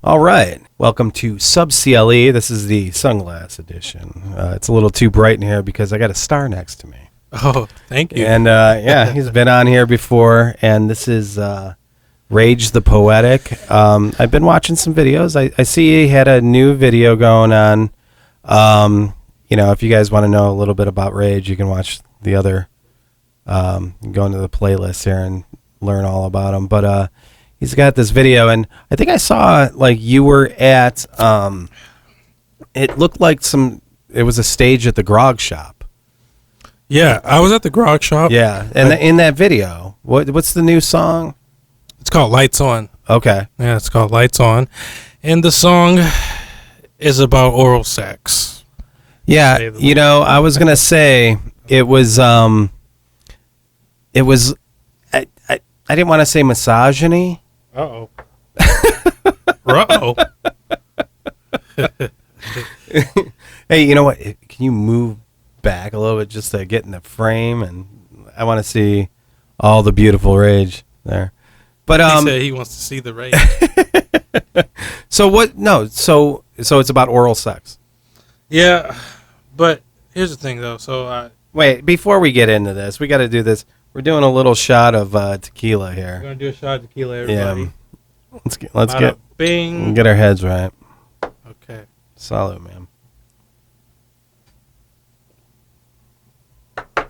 All right. Welcome to Sub CLE. This is the Sunglass Edition. It's a little too bright in here because I got a star next to me. Oh, thank you. And yeah, he's been on here before. And this is Rage the Poetic. I've been watching some videos. I see he had a new video going on. If you guys want to know a little bit about Rage, you can watch the other. Go into the playlist here and learn all about him. But he's got this video, and I think I saw like you were at. It looked like it was a stage at the Grog Shop. Yeah, I was at the Grog Shop. Yeah, and in that video, what's the new song? It's called Lights On. Okay. Yeah, it's called Lights On, and the song is about oral sex. Yeah, I was gonna say it was. I didn't want to say misogyny. Uh-oh. Uh-oh. Hey, you know what? Can you move back a little bit just to get in the frame? And I want to see all the beautiful Rage there. But he said he wants to see the Rage. So what? No. So it's about oral sex. Yeah, but here's the thing, though. So wait, before we get into this, we got to do this. We're doing a little shot of tequila here. We're gonna do a shot of tequila, everybody. Yeah. Let's get our heads right. Okay. Salute, man.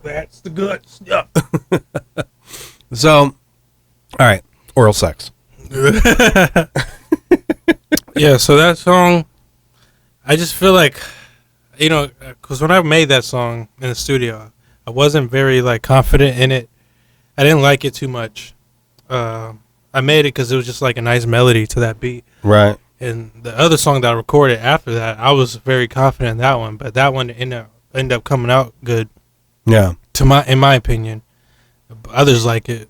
That's the guts. Yeah. So, all right, oral sex. Yeah. So that song, I just feel like, because when I made that song in the studio, I wasn't very confident in it. I didn't like it too much. I made it because it was just like a nice melody to that beat. Right. And the other song that I recorded after that, I was very confident in that one, but that one ended up coming out good. Yeah. In my opinion, others like it.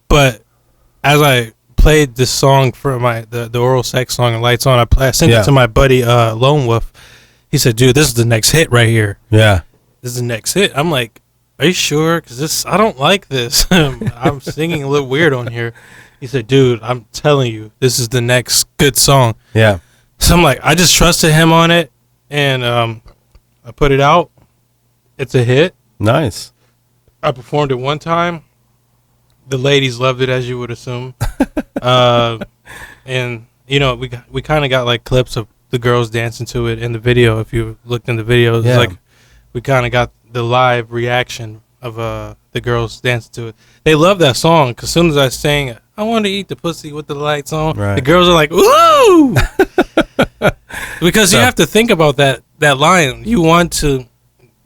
But as I played this song for the oral sex song and Lights On, I sent it to my buddy Lone Wolf. He said, "Dude, this is the next hit right here." Yeah. This is the next hit. I'm like, are you sure? Because I don't like this. I'm singing a little weird on here. He said, dude, I'm telling you, this is the next good song. Yeah. So I'm like, I just trusted him on it, and I put it out. It's a hit. Nice. I performed it one time. The ladies loved it, as you would assume. And, we kind of got like clips of the girls dancing to it in the video. If you looked in the video, it's like we kind of got the live reaction of the girls dancing to it. They love that song because as soon as I sang, I want to eat the pussy with the lights on, right. The girls are like, "Ooh!" Because you have to think about that line. You want to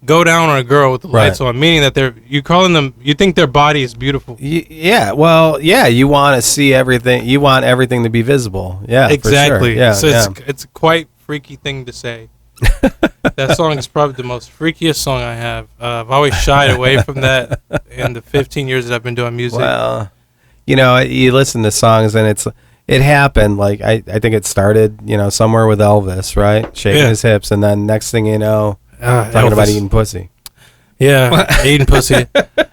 go down on a girl with the lights on, meaning that you think their body is beautiful. Yeah, well, yeah, you want to see everything. You want everything to be visible. Yeah, exactly. For sure. Yeah, so it's a quite freaky thing to say. That song is probably the most freakiest song I have. I've always shied away from that in the 15 years that I've been doing music. Well, you listen to songs and it happened. Like I think it started, somewhere with Elvis, right? Shaking his hips, and then next thing you know, talking about eating pussy. Yeah, eating pussy.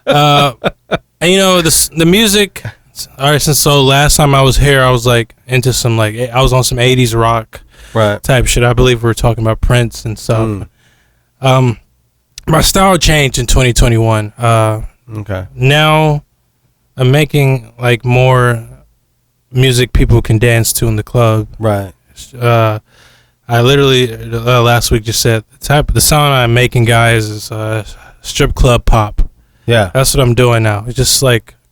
And the music. All right, so last time I was here, I was like into some I was on some 80s rock. Right. Type shit. I believe we were talking about Prince and stuff. My style changed in 2021. Okay. Now I'm making more music people can dance to in the club. Right. I literally last week just said the sound I'm making, guys, is strip club pop. Yeah. That's what I'm doing now. It's just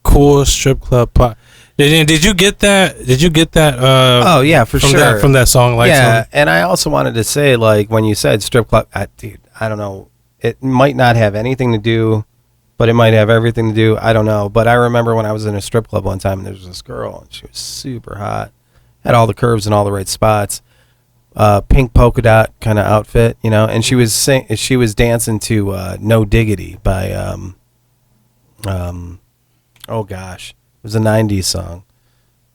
cool strip club pop. Did you get that? Did you get that? Oh yeah, for sure. From that song, yeah. And I also wanted to say, when you said strip club, dude, I don't know. It might not have anything to do, but it might have everything to do. I don't know. But I remember when I was in a strip club one time, and there was this girl, and she was super hot, had all the curves in all the right spots, pink polka dot kind of outfit, and she was dancing to "No Diggity" by oh gosh. It was a 90s song.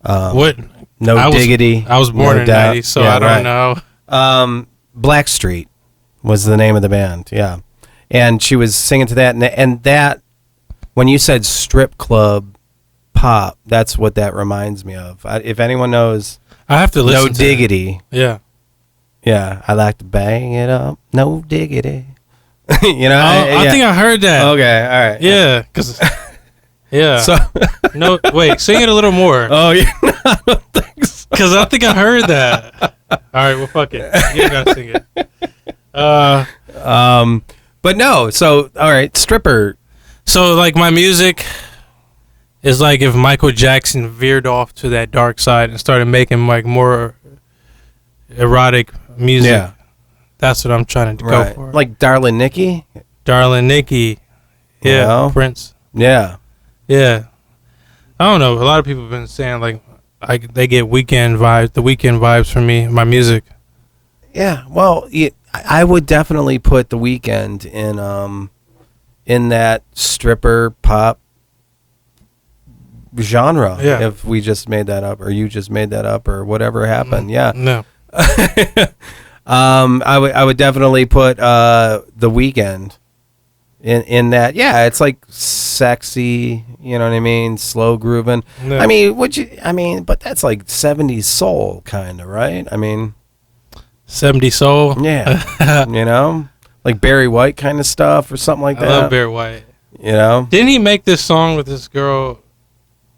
What? No Diggity. I was born in the 90s, so yeah, I don't know. Blackstreet was the name of the band, yeah. And she was singing to that. And that, when you said strip club pop. That's what that reminds me of. If anyone knows, I have to listen. No to Diggity. It. Yeah, I like to bang it up. No diggity. You know, I think I heard that. Okay, all right. Yeah, because yeah. So No, wait, sing it a little more. oh yeah, no, I don't think so. Because I think I heard that. All right, well, fuck it. You gotta sing it. But no. So all right, stripper. So like my music is like if Michael Jackson veered off to that dark side and started making like more erotic music. Yeah, That's what I'm trying to go for. Like Darlin' Nikki. Darlin' Nikki. Yeah. You know? Prince. Yeah. Yeah. I don't know. A lot of people have been saying like they get weekend vibes, the weekend vibes from me, my music. Yeah. Well, I would definitely put The Weeknd in that stripper pop genre. Yeah. If we just made that up, or you just made that up, or whatever happened. Yeah. No. I would definitely put The Weeknd in that. Yeah, it's like sexy, you know what I mean, slow grooving. No. I mean, but that's like 70s soul kind of, right? I mean, 70 soul. yeah. You know, like Barry White kind of stuff or something like that. I love Barry White. You know? Didn't he make this song with this girl?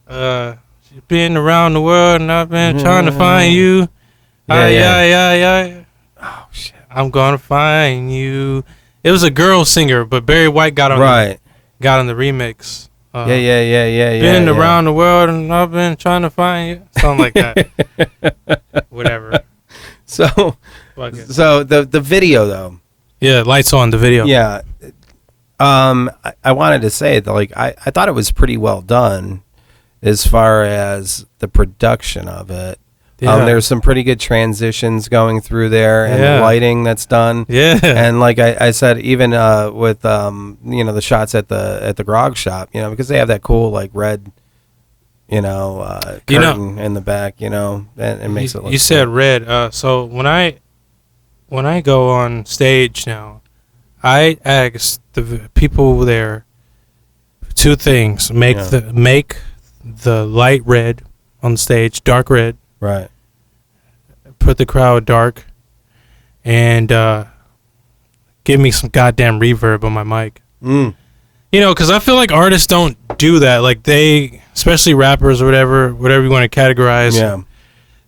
She's been around the world and I've been trying to find you. Yeah. Oh shit. I'm gonna find you. It was a girl singer, but Barry White got on the remix. Yeah. Been around the world and I've been trying to find you. Something like that. Whatever. So the video though. Yeah, lights on the video. Yeah. I wanted to say that like I thought it was pretty well done as far as the production of it. Yeah. There's some pretty good transitions going through there, and the lighting that's done. Yeah. And like I said, even with the shots at the grog shop, because they have that cool like red, curtain in the back, and it makes it look. You said red. So when I go on stage now, I ask the people there two things: make the light red on the stage, dark red. Right. Put the crowd dark, and give me some goddamn reverb on my mic. Because I feel like artists don't do that. Like especially rappers or whatever you want to categorize. Yeah.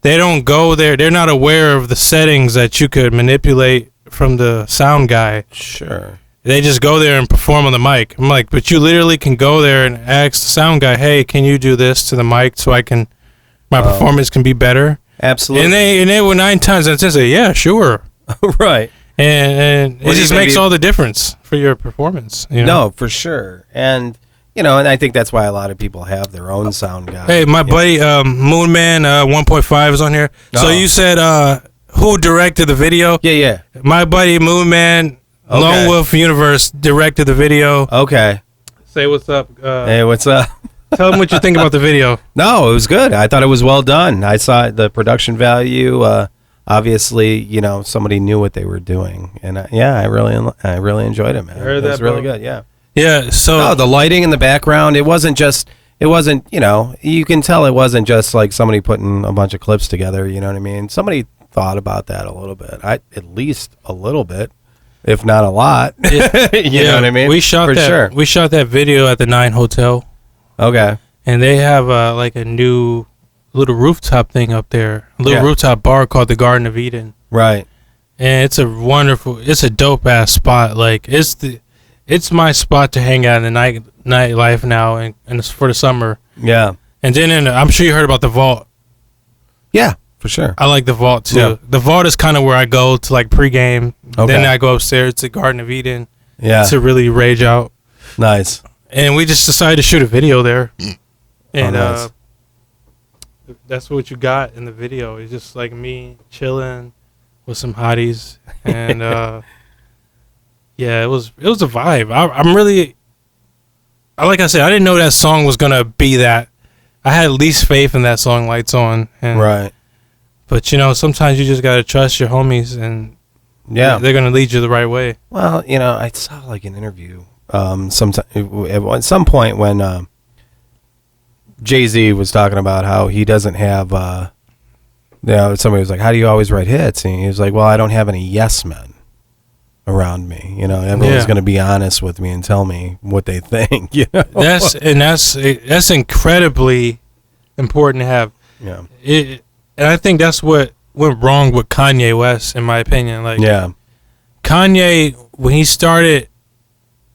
They don't go there. They're not aware of the settings that you could manipulate from the sound guy. Sure. They just go there and perform on the mic. I'm like, but you literally can go there and ask the sound guy, hey, can you do this to the mic so my performance can be better? Absolutely. And they were 9 times out of 10 say, yeah, sure. Right. And it just makes all the difference for your performance. No, for sure. And, and I think that's why a lot of people have their own sound guy. Hey, my buddy, Moonman 1.5 is on here. So you said, who directed the video? Yeah. My buddy, Moonman, Lone Wolf Universe, directed the video. Okay. Say what's up. Hey, what's up? Tell them what you think about the video. No, it was good. I thought it was well done. I saw the production value. Obviously, somebody knew what they were doing, and I really enjoyed it, man. It was really good. Yeah. Yeah. So the lighting in the background. It wasn't. You can tell it wasn't just like somebody putting a bunch of clips together. You know what I mean? Somebody thought about that a little bit. At least a little bit, if not a lot. You know what I mean? We shot that video at the 9 Hotel. Okay. And they have like a new little rooftop thing up there, a little rooftop bar called the Garden of Eden. Right. And it's a dope ass spot. Like it's my spot to hang out in the nightlife now, and it's for the summer. Yeah. And then I'm sure you heard about the Vault. Yeah, for sure. I like the Vault too. Yeah. The Vault is kind of where I go to like pregame. Okay. Then I go upstairs to Garden of Eden. Yeah. To really rage out. Nice. And we just decided to shoot a video there. And nice. That's what you got in the video. It's just like me chilling with some hotties. And yeah, it was a vibe. I'm really, like I said, I didn't know that song was going to be that. I had least faith in that song, Lights On. And, right. But, sometimes you just got to trust your homies, and they're going to lead you the right way. Well, I saw like an interview at some point when Jay-Z was talking about how he doesn't have, somebody was like, how do you always write hits? And he was like, well, I don't have any yes men around me. Everyone's going to be honest with me and tell me what they think. That's incredibly important to have. Yeah. And I think that's what went wrong with Kanye West, in my opinion. Kanye, when he started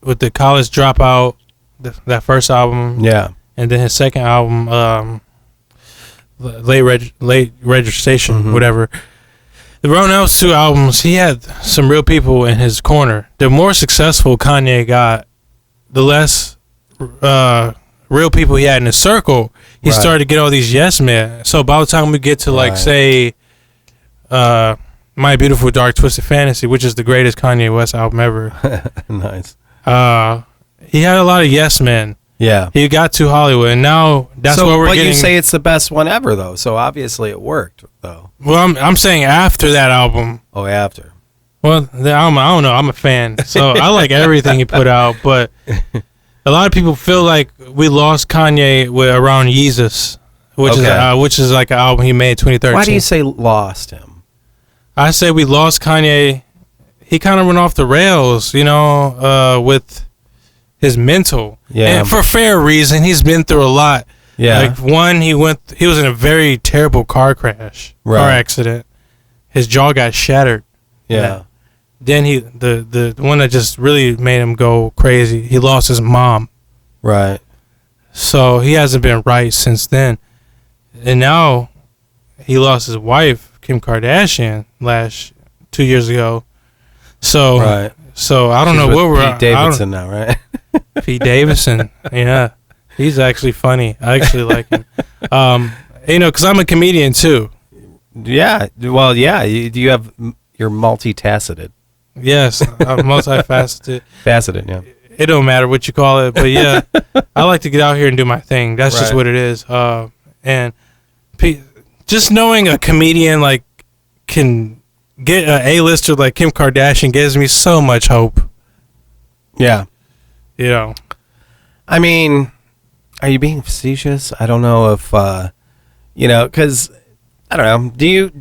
with the College Dropout, that first album, and then his second album, late registration, whatever. The those two albums, he had some real people in his corner. The more successful Kanye got, the less real people he had in his circle. He started to get all these yes men. So by the time we get to say, My Beautiful Dark Twisted Fantasy, which is the greatest Kanye West album ever. Nice. He had a lot of yes men. Yeah. He got to Hollywood, and now that's what we're getting. But you say it's the best one ever, though, so obviously it worked, though. Well, I'm saying after that album. Oh, after. Well, the album, I don't know. I'm a fan, so I like everything he put out, but a lot of people feel like we lost Kanye around Yeezus, which is like an album he made in 2013. Why do you say lost him? I say we lost Kanye. He kind of went off the rails, with his mental. Yeah. And for fair reason. He's been through a lot. Yeah. He was in a very terrible car accident. His jaw got shattered. Yeah. Then the one that just really made him go crazy, he lost his mom. Right. So he hasn't been right since then. And now he lost his wife, Kim Kardashian, 2 years ago. So right. So I don't know what we're Pete Davidson now, right? Pete Davidson, yeah, he's actually funny. I actually like him. Because I'm a comedian too. Yeah, well, yeah. You're multifaceted. Yes, I'm multifaceted. Faceted, yeah. It don't matter what you call it, but yeah, I like to get out here and do my thing. That's just what it is. And just knowing a comedian can get an A-lister like Kim Kardashian gives me so much hope. Yeah. I mean, are you being facetious? I don't know if, because, I don't know. Do you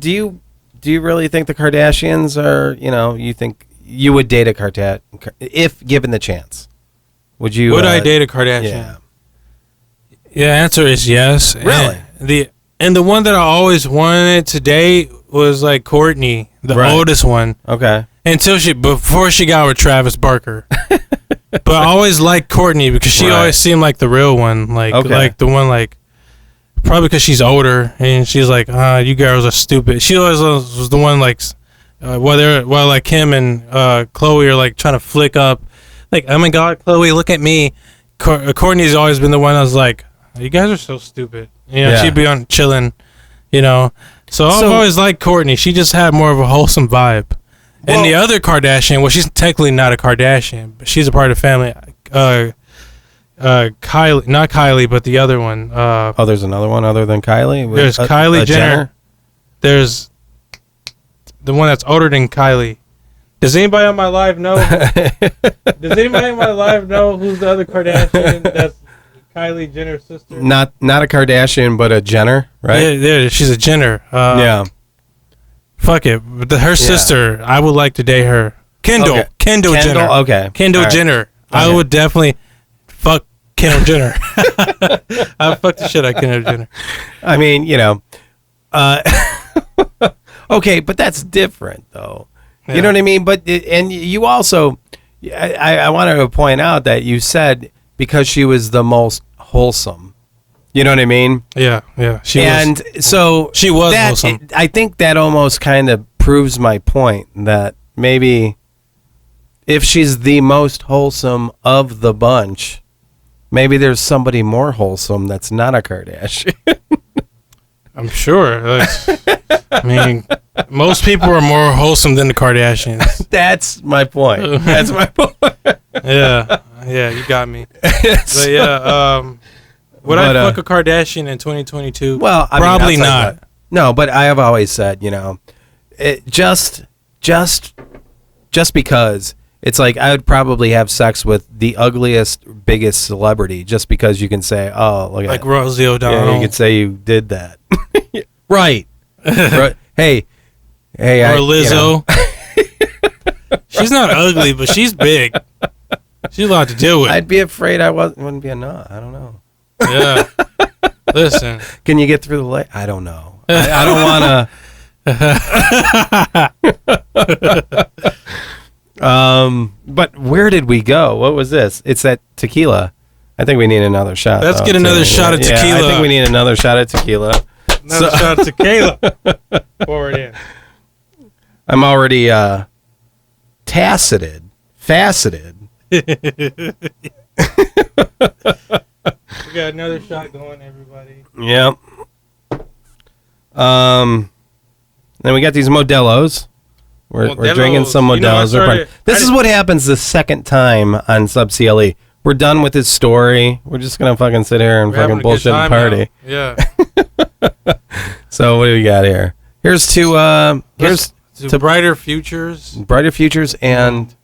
really think the Kardashians are, you think you would date a Kardashian if given the chance? Would you? Would I date a Kardashian? Yeah. Yeah, answer is yes. Really? And the one that I always wanted to date was Courtney, the oldest one. Okay. Before she got with Travis Barker. But I always liked Courtney because she always seemed like the real one, like the one probably because she's older and she's like, you girls are stupid. She always was the one while Kim and Khloe are trying to flick up, oh my God, Khloe, look at me. Courtney's always been the one I was like, you guys are so stupid. She'd be on chilling, So I've always liked Courtney. She just had more of a wholesome vibe. Well, and the other Kardashian, well, she's technically not a Kardashian, but she's a part of the family. Kylie, not Kylie, but the other one. There's another one other than Kylie? There's Kylie Jenner. There's the one that's older than Kylie. Does anybody on my live know? Does anybody on my live know who's the other Kardashian that's Kylie Jenner's sister? Not a Kardashian, but a Jenner, right? Yeah, she's a Jenner. Yeah. Fuck it. Her sister, I would like to date her. Kendall. Okay. Kendall Jenner. Okay. Kendall Jenner. Okay. I would definitely fuck Kendall Jenner. I would fuck the shit out of Kendall Jenner. I mean, okay, but that's different, though. Yeah. You know what I mean? But and you also, I wanted to point out that you said because she was the most wholesome. You know what I mean? Yeah. She was wholesome. I think that almost kind of proves my point that maybe if she's the most wholesome of the bunch, maybe there's somebody more wholesome that's not a Kardashian. I'm sure. I mean, most people are more wholesome than the Kardashians. That's my point. Yeah, you got me. But yeah, would I fuck a Kardashian in 2022? Well, probably not. No, but I have always said, just because it's like I would probably have sex with the ugliest, biggest celebrity just because you can say, "Oh, look at Like that." Rosie O'Donnell. Yeah, you could say you did that. Right. Hey, or Lizzo. She's not ugly, but she's big. She's a lot to deal with. I'd be afraid I wouldn't be a nut. I don't know. Yeah. Listen. Can you get through the light? I don't know. I don't want to. But where did we go? What was this? It's that tequila. I think we need another shot. Let's get another shot of tequila. Yeah, I think we need another shot of tequila. Another shot of tequila. Pour it in. I'm already faceted. We got another shot going, everybody. Yep. Then we got these Modelo's. We're drinking some Modelo's. This is what happens the second time on Sub CLE. We're done with his story. We're just gonna fucking sit here and fucking bullshit and party. Now. Yeah. So what do we got here? Here's to Brighter Futures. Brighter Futures and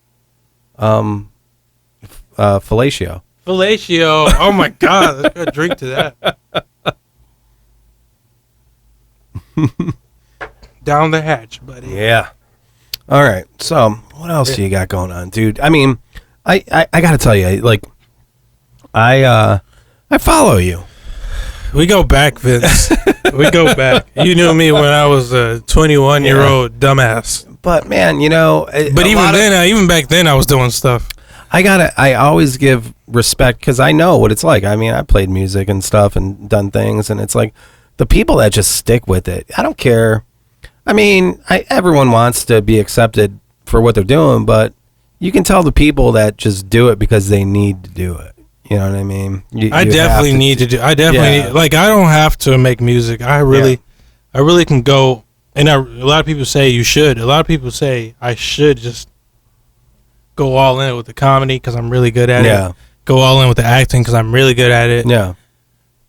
fellatio. Fellatio. Oh my God. Let's go drink to that. Down the hatch, buddy. Yeah. All right. So what else do you got going on, dude? I mean, I gotta tell you, like, I follow you. We go back, Vince. We go back. You knew me when I was a 21-year-old dumbass. But man, you know. But even back then, I was doing stuff. I always give respect because I know what it's like. I mean, I played music and stuff and done things, and it's like the people that just stick with it. I don't care. I mean, everyone wants to be accepted for what they're doing, but you can tell the people that just do it because they need to do it. You know what I mean? I definitely need to do. I definitely need, like, I don't have to make music. I really can go. And a lot of people say you should. A lot of people say I should just go all in with the comedy because I'm really good at it. Go all in with the acting because I'm really good at it. Yeah.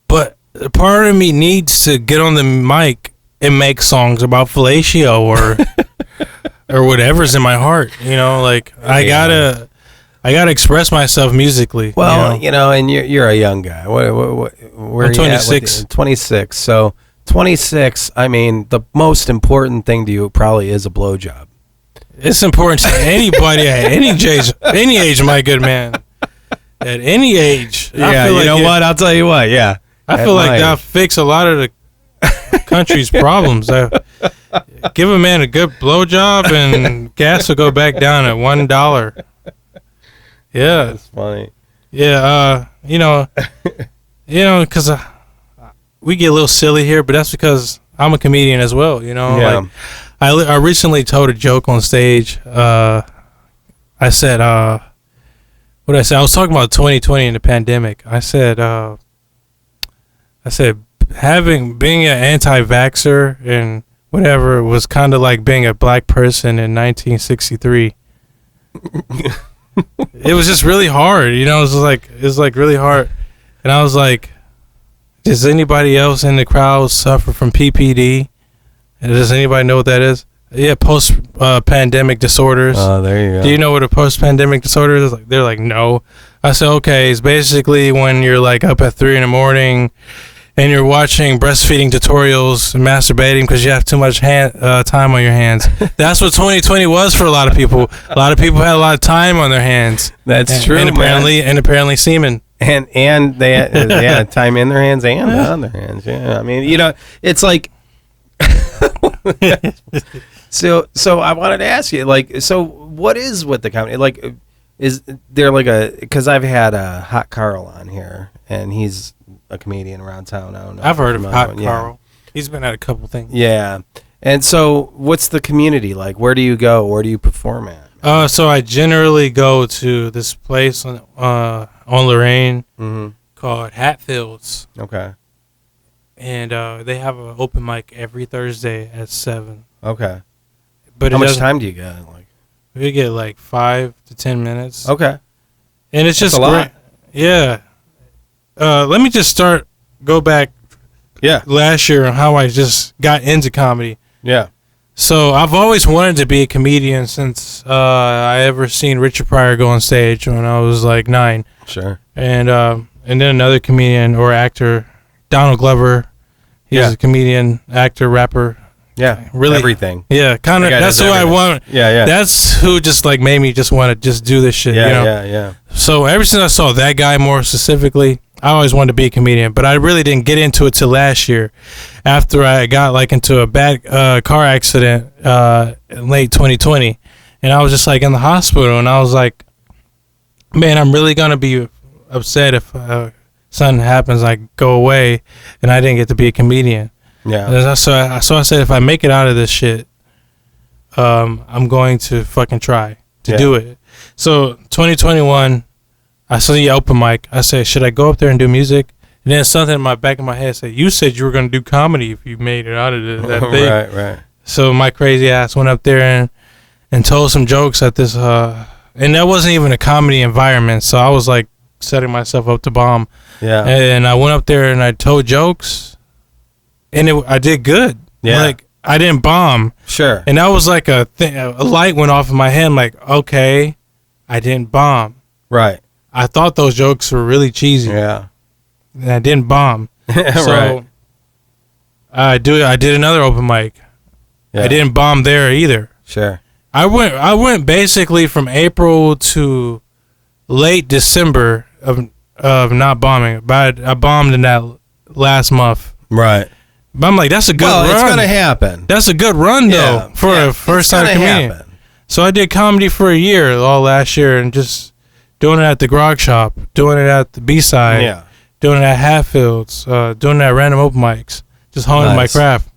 But part of me needs to get on the mic and make songs about fellatio or whatever's in my heart. You know, like I gotta express myself musically. Well, you know, and you're a young guy. Where I'm 26. 26. So 26. I mean, the most important thing to you probably is a blowjob. It's important to anybody at any age, my good man. At any age. Yeah, you know what? I'll tell you what. Yeah, I feel like that'll fix a lot of the country's problems. Give a man a good blowjob and gas will go back down at $1. Yeah, that's funny. Yeah, you know, because we get a little silly here, but that's because I'm a comedian as well. You know, like I recently told a joke on stage. I said, what did I say? I was talking about 2020 and the pandemic. I said, being an anti-vaxxer and whatever was kind of like being a black person in 1963. It was just really hard, you know. It was like really hard, and I was like, "Does anybody else in the crowd suffer from PPD? And does anybody know what that is? Yeah, post-pandemic disorders. Oh, there you go. Do you know what a post-pandemic disorder is? Like, they're like, no. I said, okay, it's basically when you're like up at 3 a.m. and you're watching breastfeeding tutorials and masturbating because you have too much time on your hands. That's what 2020 was for a lot of people. A lot of people had a lot of time on their hands. That's true, and apparently semen. And they had time in their hands and on their hands. Yeah, I mean, you know, it's like. So I wanted to ask you, like, so what is with the comedy? Like, is there like because I've had Hot Carl on here, and he's a comedian around town. I don't know. I've heard of Hot Carl. He's been at a couple things. Yeah. And so what's the community like? Where do you go? Where do you perform at? So I generally go to this place on Lorraine called Hatfields. Okay. And they have an open mic every Thursday at 7. Okay. But how much time do you get? Like, we get like 5 to 10 minutes. Okay. And it's just a lot. Yeah. Let me just go back. Yeah. Last year on how I just got into comedy. Yeah. So I've always wanted to be a comedian since I ever seen Richard Pryor go on stage when I was like 9. Sure. And then another comedian or actor, Donald Glover. He's a comedian, actor, rapper. Yeah, really everything. Yeah, kind of. That's who I want. Yeah. That's who just like made me just want to just do this shit. Yeah, you know? yeah. So ever since I saw that guy more specifically, I always wanted to be a comedian, but I really didn't get into it till last year, after I got like into a bad car accident in late 2020, and I was just like in the hospital, and I was like, man, I'm really gonna be upset if something happens, I go away, and I didn't get to be a comedian. Yeah. And so I said, if I make it out of this shit, I'm going to fucking try to do it. So 2021, I saw the open mic. I said, should I go up there and do music? And then something in my back of my head said, you said you were going to do comedy if you made it out of that thing. Right. So my crazy ass went up there and told some jokes at this, and that wasn't even a comedy environment. So I was like setting myself up to bomb. Yeah. And I went up there and I told jokes. And I did good. Yeah. Like, I didn't bomb. Sure. And that was like a light went off in my head. I'm like, okay, I didn't bomb. Right. I thought those jokes were really cheesy. Yeah. And I didn't bomb. Right. I did another open mic. Yeah. I didn't bomb there either. Sure. I went basically from April to late December of not bombing. But I bombed in that last month. Right. But I'm like, that's a good run. Well, it's going to happen. That's a good run, though, for a first-time comedian. Happen. So I did comedy for a year, all last year, and just doing it at the Grog Shop, doing it at the B-side, doing it at Hatfields, doing it at random open mics, just honing my craft.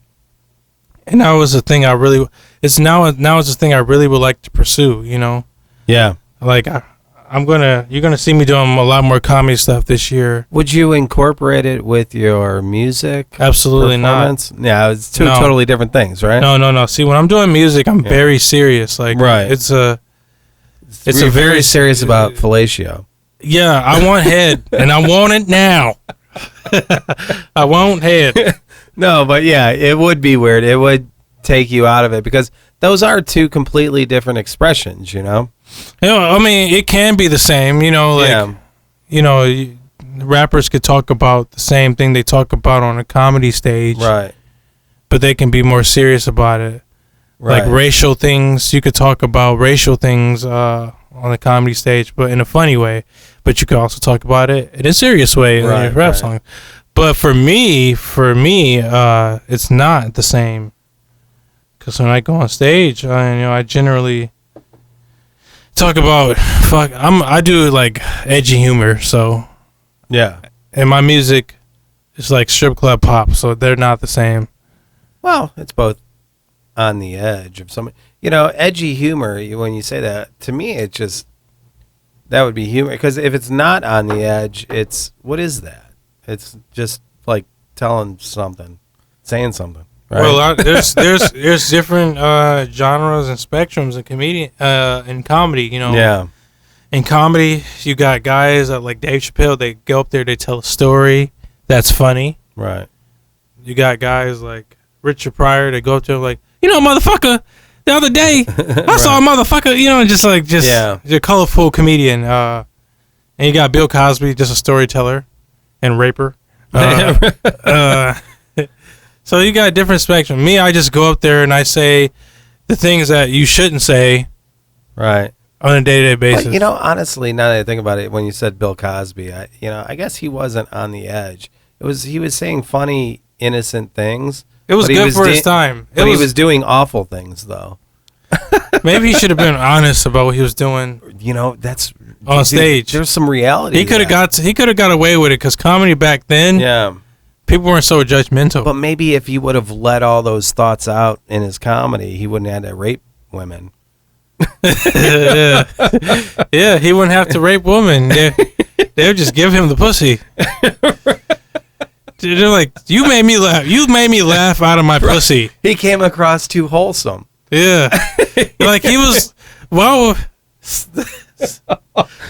And that was the thing I really, it's now it's the thing I really would like to pursue, you know? Yeah. Like, you're gonna see me doing a lot more comedy stuff this year. Would you incorporate it with your music? Absolutely not. Yeah, it's two totally different things, right? No. See, when I'm doing music, I'm very serious. Like, it's a very serious about fellatio. Yeah, I want head, and I want it now. I want head. No, but yeah, it would be weird. It would take you out of it because those are two completely different expressions, you know? You know, I mean, it can be the same, you know, like, you know, rappers could talk about the same thing they talk about on a comedy stage. Right. But they can be more serious about it. Right. Like racial things, you could talk about racial things on the comedy stage, but in a funny way. But you could also talk about it in a serious way in a rap song. But for me, it's not the same. Because when I go on stage, I generally talk about I do like edgy humor, so and my music is like strip club pop, so they're not the same. Well, it's both on the edge of some, edgy humor. When you say that, to me, it just that would be humor, because if it's not on the edge, what is that? It's just like telling something, saying something. Right? Well, there's different genres and spectrums in comedy, you know. Yeah. In comedy, you got guys like Dave Chappelle. They go up there, they tell a story that's funny. Right. You got guys like Richard Pryor. They go up there like, motherfucker. The other day, I saw a motherfucker. Just a colorful comedian. And you got Bill Cosby, just a storyteller and raper. So you got a different spectrum. Me, I just go up there and I say the things that you shouldn't say. Right. On a day-to-day basis. But, honestly, now that I think about it, when you said Bill Cosby, I guess he wasn't on the edge. He was saying funny, innocent things. It was good for his time. But he was doing awful things, though. Maybe he should have been honest about what he was doing. That's on stage. There's some reality. He could have got away with it because comedy back then. People weren't so judgmental. But maybe if he would have let all those thoughts out in his comedy, he wouldn't have had to rape women. Yeah, he wouldn't have to rape women. They would just give him the pussy. They're like, you made me laugh. You made me laugh out of my pussy. He came across too wholesome. Yeah, like he was. Well,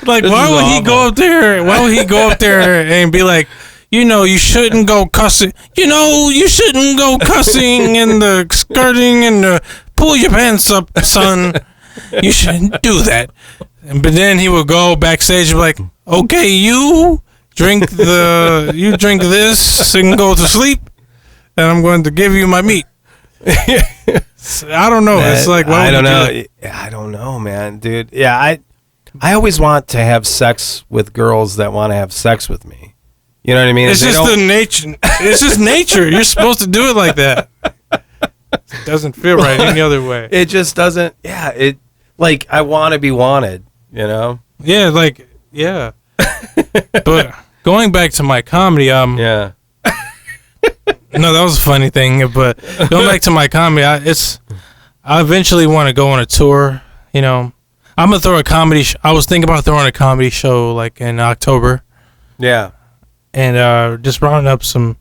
like why would he go up there? Why would he go up there and be like, you know, you shouldn't go cussing. You know, you shouldn't go cussing and the skirting and the pull your pants up, son. You shouldn't do that. But then he would go backstage and be like, okay, you drink this and go to sleep, and I'm going to give you my meat. I don't know. It's like, I don't know. I don't know, man, dude. Yeah, I always want to have sex with girls that want to have sex with me. You know what I mean? It's just the nature. It's just nature. You're supposed to do it like that. It doesn't feel right any other way. It just doesn't. Yeah, it like I want to be wanted. You know? Yeah, like yeah. But going back to my comedy, yeah. No, that was a funny thing. But going back to my comedy, I eventually want to go on a tour. You know, I'm gonna throw a comedy. I was thinking about throwing a comedy show like in October. Yeah. And just rounding up some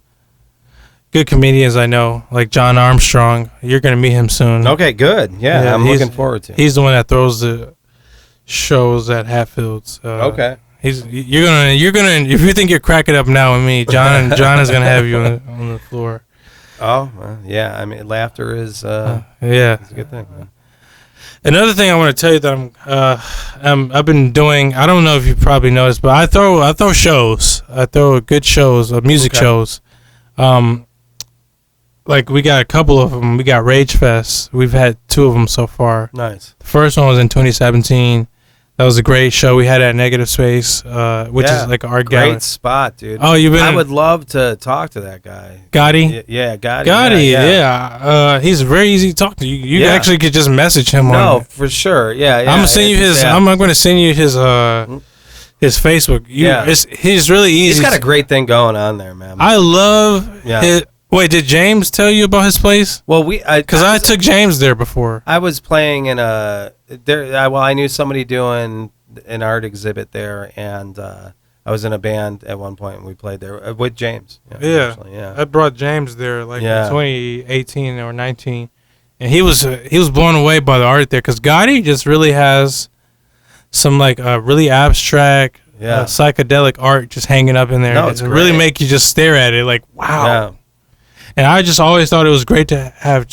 good comedians I know, like John Armstrong. You're gonna meet him soon. Okay, good. Yeah, I'm looking forward to it. He's the one that throws the shows at Hatfields. Okay. You're gonna if you think you're cracking up now with me, John is gonna have you on the floor. Oh, well, yeah. I mean, laughter is yeah, it's a good thing, man. Another thing I want to tell you that I've been doing. I don't know if you probably noticed, but I throw shows. I throw good shows, music shows. Like we got a couple of them. We got Rage Fest. We've had 2 of them so far. Nice. The first one was in 2017. That was a great show. We had it at Negative Space, which is like our gallery. Great spot, dude. Oh, you've been. I would love to talk to that guy. Gotti? Yeah, Gotti. Gotti, yeah. He's very easy to talk to. You actually could just message him. No, for sure. Yeah. I'm gonna send you his. I'm going to send you his Facebook. He's really easy. He's got a great thing going on there, man. I love his. Wait, did James tell you about his place? Well, because I took James there before. I was playing in I knew somebody doing an art exhibit there, and I was in a band at one point, and we played there with James. Yeah. I brought James there in 2018 or 19, and he was blown away by the art there because Gotti just really has some like really abstract, psychedelic art just hanging up in there. No, it's really make you just stare at it like wow. Yeah. And I just always thought it was great to have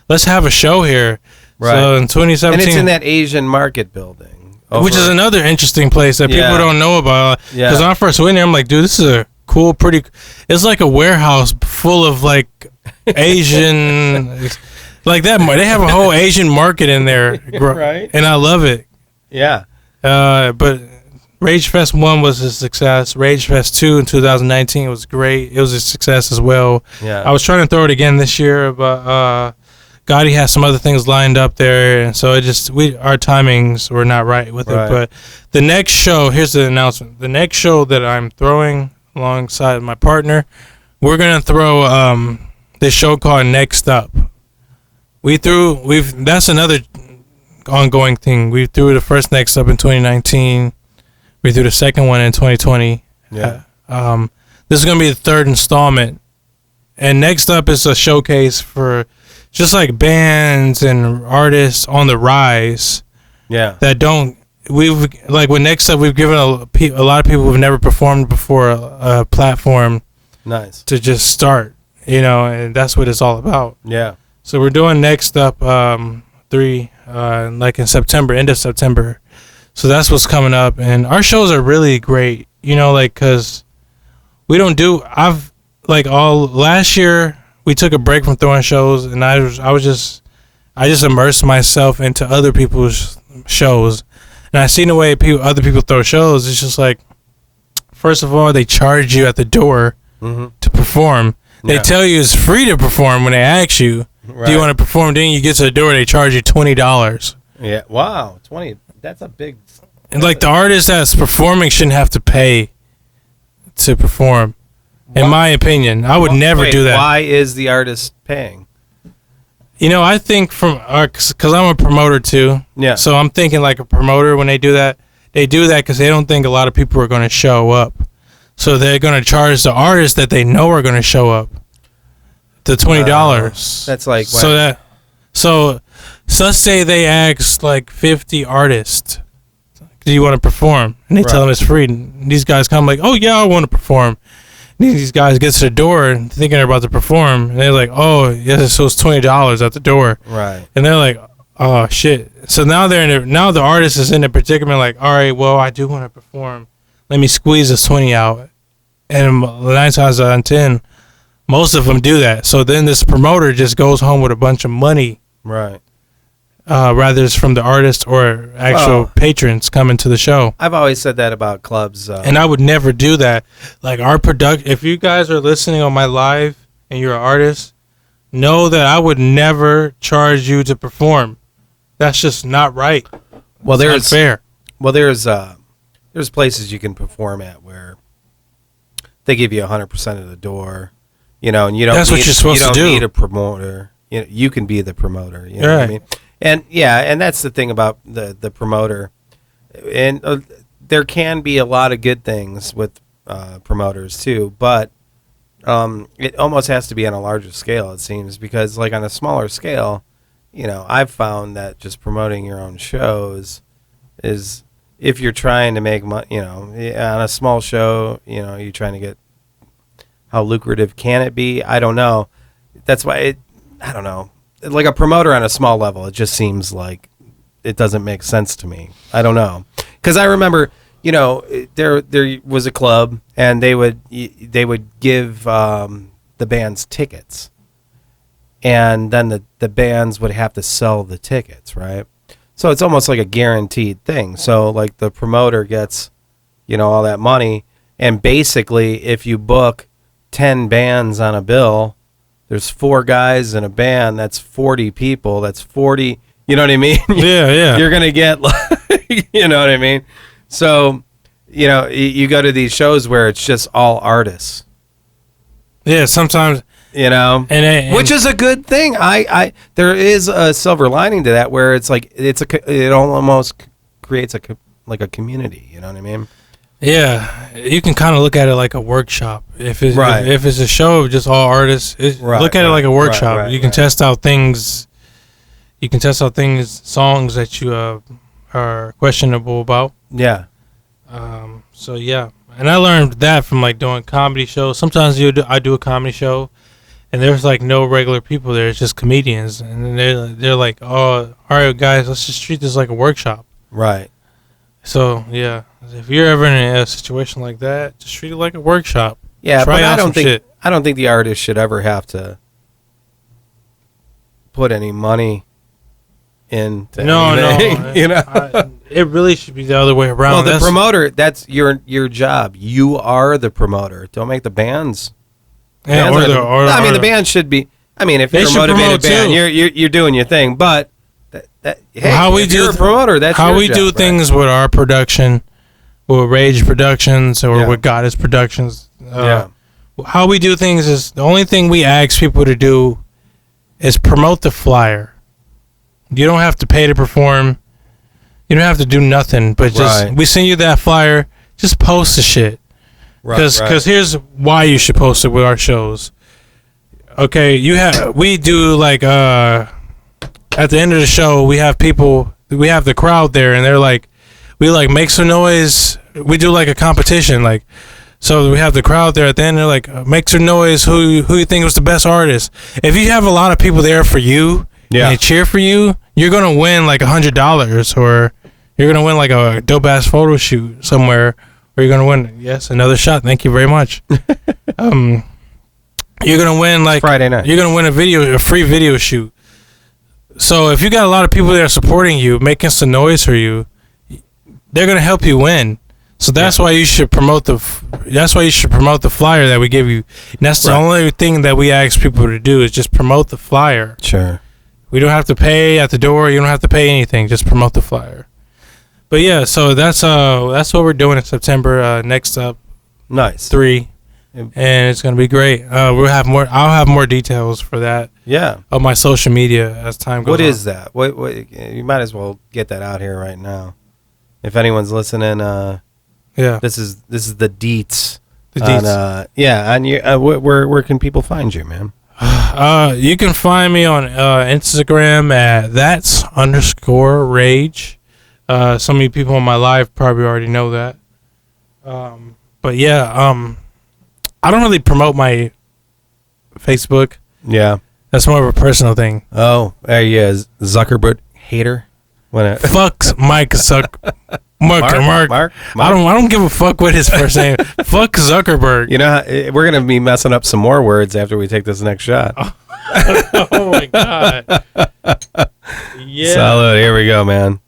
let's have a show here. Right. So in 2017. And it's in that Asian market building. Which is another interesting place that people don't know about. Because when I first went there, I'm like, dude, this is a cool, it's like a warehouse full of like Asian, like that. They have a whole Asian market in there. Right. And I love it. Yeah. But Rage Fest 1 was a success. Rage Fest 2 in 2019 was great. It was a success as well. Yeah. I was trying to throw it again this year, but Gotti has some other things lined up there, and so our timings were not right with it. But the next show, here's the announcement. The next show that I'm throwing alongside my partner, we're gonna throw this show called Next Up. That's another ongoing thing. We threw the first Next Up in 2019. We threw the second one in 2020. Yeah. This is going to be the 3rd installment. And Next Up is a showcase for just like bands and artists on the rise. Yeah. That with Next Up, we've given a lot of people who've never performed before a platform. Nice. To just start, and that's what it's all about. Yeah. So we're doing Next Up 3, like in September, end of September. So that's what's coming up, and our shows are really great, because we don't last year we took a break from throwing shows, and I just immersed myself into other people's shows, and I seen the way other people throw shows. It's just like, first of all, they charge you at the door to perform. They tell you it's free to perform when they ask you, do you want to perform? Then you get to the door, they charge you $20. Yeah, wow, 20. That's a big. And like the artist that's performing shouldn't have to pay to perform. In my opinion, I would never do that. Why is the artist paying? I think because I'm a promoter too. Yeah. So I'm thinking like a promoter when they do that because they don't think a lot of people are going to show up. So they're going to charge the artists that they know are going to show up the $20. That's like so let's say they ask like 50 artists, do you want to perform? And they tell them it's free. And these guys come like, oh yeah, I want to perform. These guys get to the door thinking they're about to perform, and they're like, "Oh, yes, so it's $20 at the door." Right. And they're like, "Oh shit!" So now now the artist is in a predicament, like, "All right, well, I do want to perform. Let me squeeze this 20 out." And 9 times out of 10, most of them do that. So then this promoter just goes home with a bunch of money, Right. rather it's from the artist or actual patrons coming to the show. I've always said that about clubs. And I would never do that. Like if you guys are listening on my live and you're an artist, know that I would never charge you to perform. That's just not right. Well, It's not fair. Well, there's places you can perform at where they give you 100% of the door, and you don't. That's what you're supposed to do. You don't need a promoter. You can be the promoter. You know what I mean? And that's the thing about the promoter. And there can be a lot of good things with promoters too, but it almost has to be on a larger scale, it seems, because like on a smaller scale, I've found that just promoting your own shows is, if you're trying to make money, on a small show, you're trying to get, how lucrative can it be? I don't know. That's why I don't know. Like a promoter on a small level, it just seems like it doesn't make sense to me. I don't know. Because I remember, there was a club, and they would give the bands tickets, and then the bands would have to sell the tickets, right? So it's almost like a guaranteed thing. So like the promoter gets, all that money, and basically if you book 10 bands on a bill, there's 4 guys in a band, that's 40 people, that's 40, you know what I mean? Yeah. You're going to get, you know what I mean? So, you go to these shows where it's just all artists. Yeah, sometimes, and which is a good thing. I there is a silver lining to that, where it's like it almost creates a community. You know what I mean? Yeah, you can kind of look at it like a workshop. If it's a show of just all artists, look at it like a workshop. You can test out things. You can test out songs that you are questionable about. Yeah. So yeah, and I learned that from like doing comedy shows. Sometimes I do a comedy show, and there's like no regular people there. It's just comedians, and they're like, "Oh, all right, guys, let's just treat this like a workshop." Right. So yeah, if you're ever in a situation like that, just treat it like a workshop. Yeah, but I don't think the artist should ever have to put any money into anything. No. It really should be the other way around. Well, the promoter, that's your job. You are the promoter. Don't make the bands. Yeah, the band should be. I mean, if you're a motivated band, you're doing your thing. But you're a promoter, that's how your we job, do right? things with our production, with Rage Productions or with Goddess Productions. How we do things is, the only thing we ask people to do is promote the flyer. You don't have to pay to perform. You don't have to do nothing, but just we send you that flyer. Just post the shit. Because here's why you should post it with our shows. Okay, we do like at the end of the show, we have the crowd there, and they're like, we like make some noise. We do like a competition, like, so we have the crowd there at the end. They're like, make some noise. Who you think was the best artist? If you have a lot of people there for you, and they cheer for you, you're gonna win like $100, or you're gonna win like a dope ass photo shoot somewhere, or you're gonna win another shot. Thank you very much. You're gonna win like Friday night. You're gonna win a free video shoot. So if you got a lot of people there supporting you, making some noise for you, they're gonna help you win. So that's why you should promote the flyer that we give you. And that's the only thing that we ask people to do, is just promote the flyer. Sure. We don't have to pay at the door. You don't have to pay anything. Just promote the flyer. But yeah, so that's what we're doing in September. Next up, nice 3, and it's gonna be great. I'll have more details for that. Yeah. On my social media as time goes on. What is that? What you might as well get that out here right now. If anyone's listening, this is the deets. The deets. On where can people find you, man? You can find me on Instagram at _rage. Some of you people on my live probably already know that. But yeah, I don't really promote my Facebook. Yeah. That's more of a personal thing. Oh, he is Zuckerberg hater. When Fucks Mike Mark. I don't give a fuck what his first name. Fuck Zuckerberg. You know, we're gonna be messing up some more words after we take this next shot. Oh my god. Yeah. Solid. Here we go, man.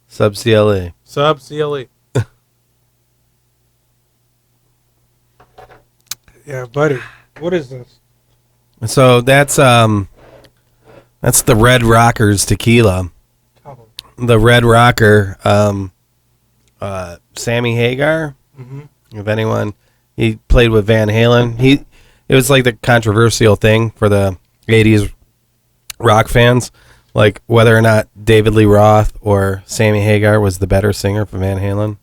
Sub CLE. Sub CLE. Yeah, buddy. What is this? So that's the Red Rockers tequila. The Red Rocker, Sammy Hagar. Mm-hmm. If anyone, he played with Van Halen. It was like the controversial thing for the '80s rock fans, like whether or not David Lee Roth or Sammy Hagar was the better singer for Van Halen.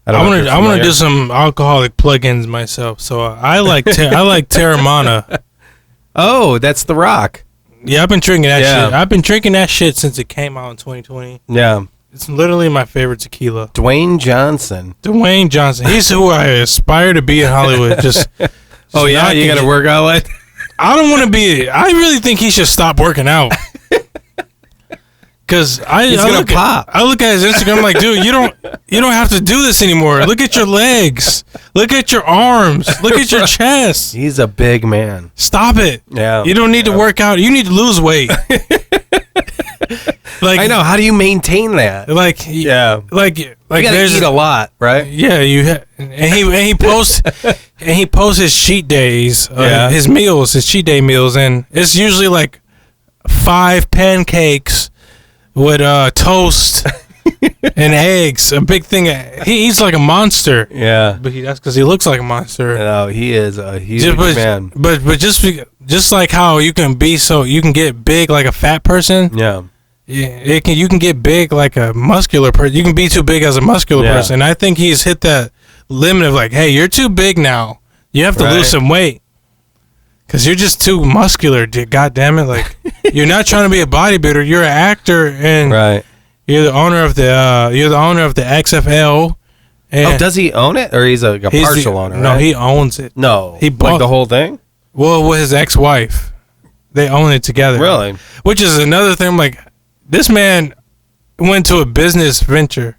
I want to do some alcoholic plugins myself. So I like Terramana. Oh, that's the Rock. Yeah, I've been drinking that shit. I've been drinking that shit since it came out in 2020. Yeah. It's literally my favorite tequila. Dwayne Johnson. He's who I aspire to be in Hollywood. Just oh, yeah? You got to work out like I don't want to be... I really think he should stop working out. Because I look at his Instagram like, dude, you don't have to do this anymore. Look at your legs. Look at your arms. Look at your chest. He's a big man. Stop it. Yeah. You don't need to work out. You need to lose weight. Like I know. How do you maintain that? Like you gotta eat a lot, right? Yeah, and he posts his cheat days, his cheat day meals, and it's usually like 5 pancakes with toast and eggs. A big thing. He eats like a monster. Yeah, but that's because he looks like a monster. No, he is a huge man. But just like how you can get big like a fat person. Yeah. Yeah, you can get big like a muscular person. You can be too big as a muscular person. I think he's hit that limit of like, hey, you're too big now. You have to lose some weight because you're just too muscular. God damn it! Like you're not trying to be a bodybuilder. You're an actor, and you're the owner of the XFL. And does he own it, or he's a partial owner? No, he owns it. No, he bought like the whole thing. Well, with his ex-wife, they own it together. Really? Which is another thing. Like. This man went to a business venture.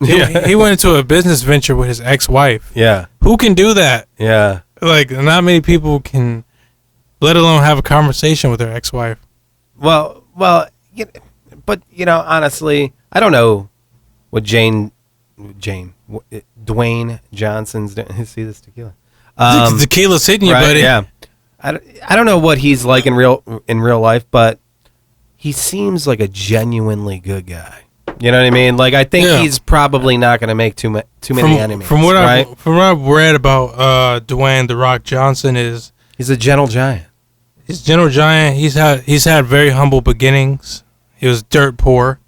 He went into a business venture with his ex-wife. Yeah. Who can do that? Yeah. Like, not many people can, let alone have a conversation with their ex-wife. Well, but, honestly, I don't know what Dwayne Johnson's doing. See this tequila? Tequila's hitting you, buddy. Yeah. I don't know what he's like in real life, but he seems like a genuinely good guy. You know what I mean? Like I think he's probably not going to make too many enemies. From what I've read about Dwayne The Rock Johnson is he's a gentle giant. He's a gentle giant. He's had very humble beginnings. He was dirt poor.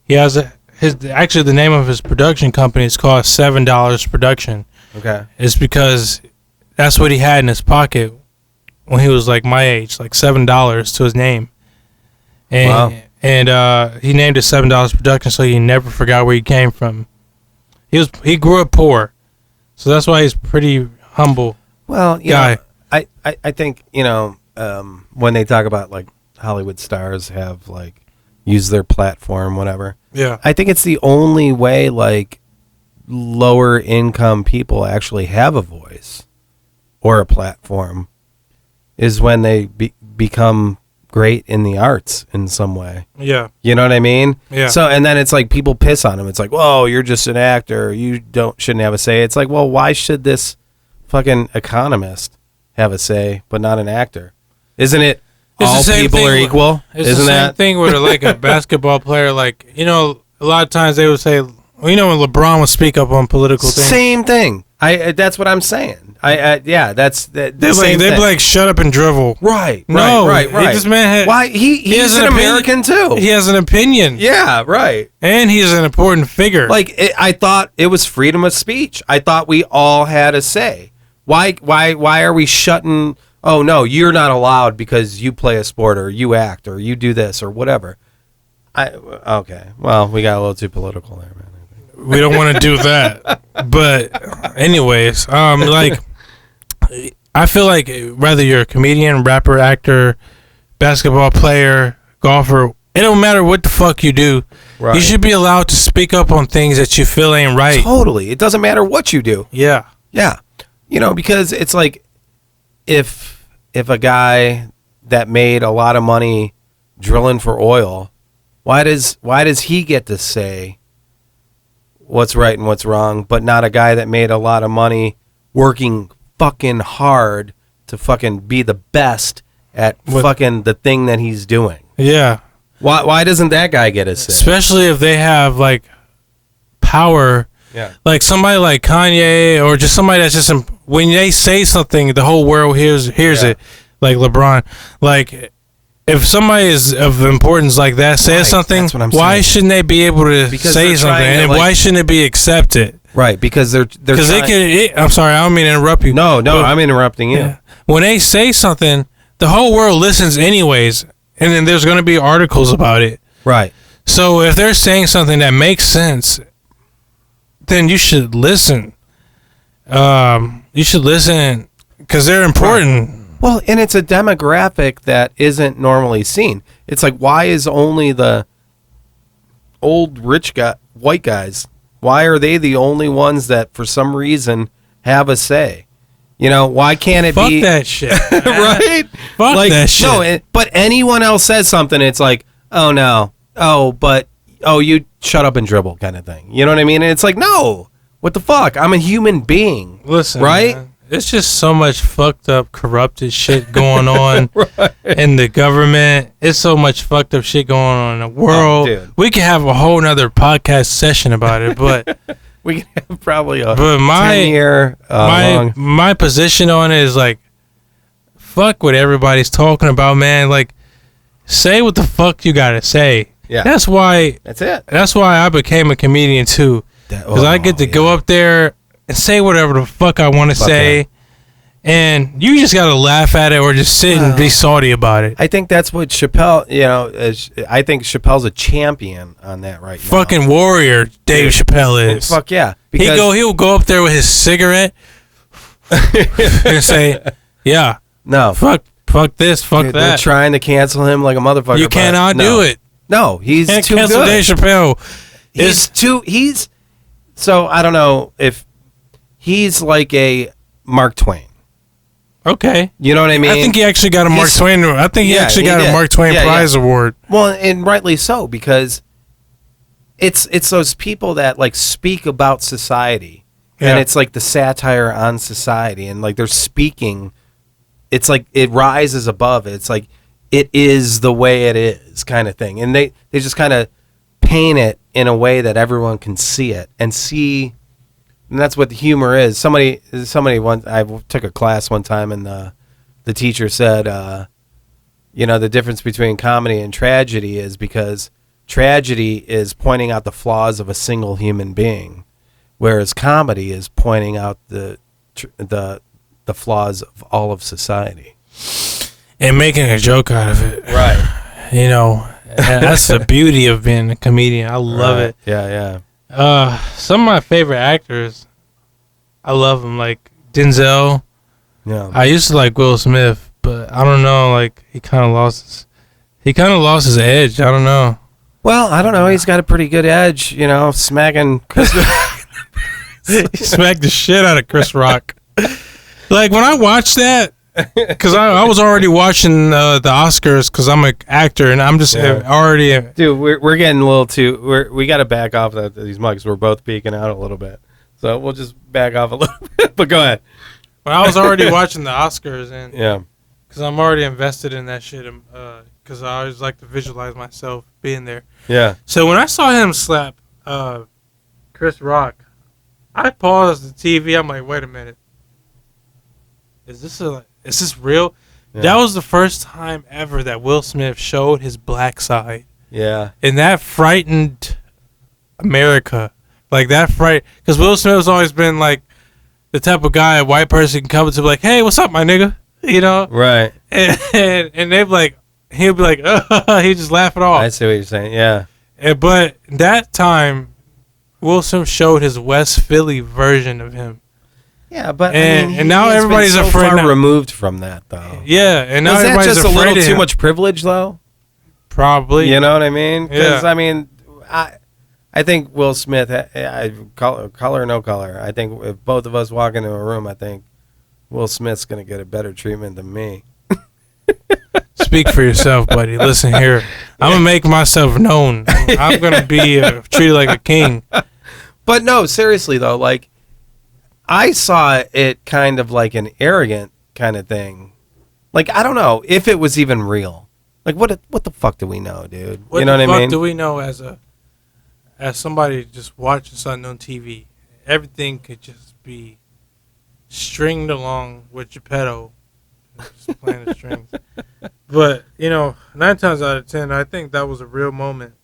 He has the name of his production company is called $7 Production. Okay. It's because that's what he had in his pocket when he was like my age, like $7 to his name. And he named it $7 Production so he never forgot where he came from. He grew up poor, so that's why he's pretty humble. Well, guy. I think when they talk about like Hollywood stars have like used their platform, whatever. Yeah, I think it's the only way like lower income people actually have a voice or a platform is when they become great in the arts in some way. Yeah. You know what I mean? Yeah. So, and then it's like people piss on him. It's like, whoa, you're just an actor. You shouldn't have a say. It's like, well, why should this fucking economist have a say, but not an actor? Isn't it all people are equal? It's the same thing with like a basketball player. Like, a lot of times they would say, when LeBron would speak up on political things. Same thing. That's what I'm saying. That's the same thing. They'd be like, shut up and drivel. Right. Right. This man he's an American too. He has an opinion. Yeah, right. And he's an important figure. Like I thought it was freedom of speech. I thought we all had a say. Why are we shutting? Oh no, you're not allowed because you play a sport or you act or you do this or whatever. Okay. Well, we got a little too political there, man. We don't want to do that. But anyways, like I feel like whether you're a comedian, rapper, actor, basketball player, golfer, it don't matter what the fuck you do. Right. You should be allowed to speak up on things that you feel ain't right. Totally. It doesn't matter what you do. Yeah. Yeah. You know, because it's like if a guy that made a lot of money drilling for oil, why does he get to say what's right and what's wrong, but not a guy that made a lot of money working fucking hard to fucking be the best at fucking the thing that he's doing? Yeah. Why doesn't that guy get a say? Especially if they have like power. Yeah. Like somebody like Kanye or just somebody that's just when they say something, the whole world hears it. Like LeBron. Like if somebody is of importance like that says something, that's what I'm why saying. shouldn't they be able to say something? And why shouldn't it be accepted? Right, because they're because they can. I'm sorry, I don't mean to interrupt you. No, I'm interrupting you. Yeah. When they say something, the whole world listens anyways, and then there's going to be articles about it. Right. So if they're saying something that makes sense, then you should listen. You should listen because they're important. Right. Well, and it's a demographic that isn't normally seen. It's like, why is only the old rich white guys? Why are they the only ones that, for some reason, have a say? You know, why can't it Fuck be that shit? right? Fuck like, that shit. No, but anyone else says something, it's like, oh no, you shut up and dribble kind of thing. You know what I mean? And it's like, no, what the fuck? I'm a human being. Listen, right? Man, it's just so much fucked up, corrupted shit going on right. in the government. It's so much fucked up shit going on in the world. We could have a whole nother podcast session about it, but we can have probably a 10-year my position on it is like, fuck what everybody's talking about, man. Like, say what the fuck you gotta say. Yeah, that's why. That's it. That's why I became a comedian too, because I get to go up there and say whatever the fuck I want to say, and you just gotta laugh at it or just sit and be salty about it. I think that's what Chappelle, I think Chappelle's a champion on that right now. Fucking warrior, Dave Chappelle is. Fuck yeah. He'll go up there with his cigarette and say, yeah, no, fuck this, fuck that. They're trying to cancel him like a motherfucker. You cannot do it. No, he's can't too cancel good. Dave Chappelle. He's so I don't know if he's like a Mark Twain. Okay. You know what I mean? I think he actually got a Mark Twain. I think he actually got a Mark Twain Prize award. Well, and rightly so, because it's those people that like speak about society. Yeah. And it's like the satire on society, and like they're speaking, it's like it rises above it. It's like it is the way it is kind of thing. And they just kind of paint it in a way that everyone can see it and see. And that's what the humor is. Somebody I took a class one time, and the teacher said, the difference between comedy and tragedy is because tragedy is pointing out the flaws of a single human being, whereas comedy is pointing out the flaws of all of society and making a joke out of it. Right. That's the beauty of being a comedian. I love it. Yeah. Some of my favorite actors, I love them, like Denzel. Yeah. I used to like Will Smith, but I don't know, like he kind of lost his edge. I don't know. Well, I don't know. He's got a pretty good edge, smacking Chris. He smacked the shit out of Chris Rock. Like when I watched that, because I was already watching the Oscars because I'm an actor and I'm just already. Dude, we're getting a little too. We got to back off these mugs. We're both peeking out a little bit, so we'll just back off a little bit. But go ahead. Well, I was already watching the Oscars and because I'm already invested in that shit. Because I always like to visualize myself being there. Yeah. So when I saw him slap Chris Rock, I paused the TV. I'm like, wait a minute. Is this real? Yeah. That was the first time ever that Will Smith showed his black side. Yeah. And that frightened America. Like that because Will Smith's always been like the type of guy a white person can come to be like, hey, what's up, my nigga? Right. And they'd be like, he'll be like, he just laugh it off. I see what you're saying. Yeah. But that time, Will Smith showed his West Philly version of him. Yeah, but and now everybody's so afraid. Far removed from that, though. Yeah, and now is that everybody's just a afraid little of too him. much privilege, though? Probably. You know what I mean? Because Yeah. I think Will Smith, color or no color. I think if both of us walk into a room, I think Will Smith's gonna get a better treatment than me. Speak for yourself, buddy. Listen here. I'm gonna make myself known. I'm gonna be treated like a king. But no, seriously though, like I saw it kind of like an arrogant kind of thing. Like I don't know if it was even real. Like what the fuck do we know, dude? What you know the what I fuck mean? do we know as somebody just watching something on TV? Everything could just be stringed along with Geppetto, just playing the strings. But 9 times out of 10, I think that was a real moment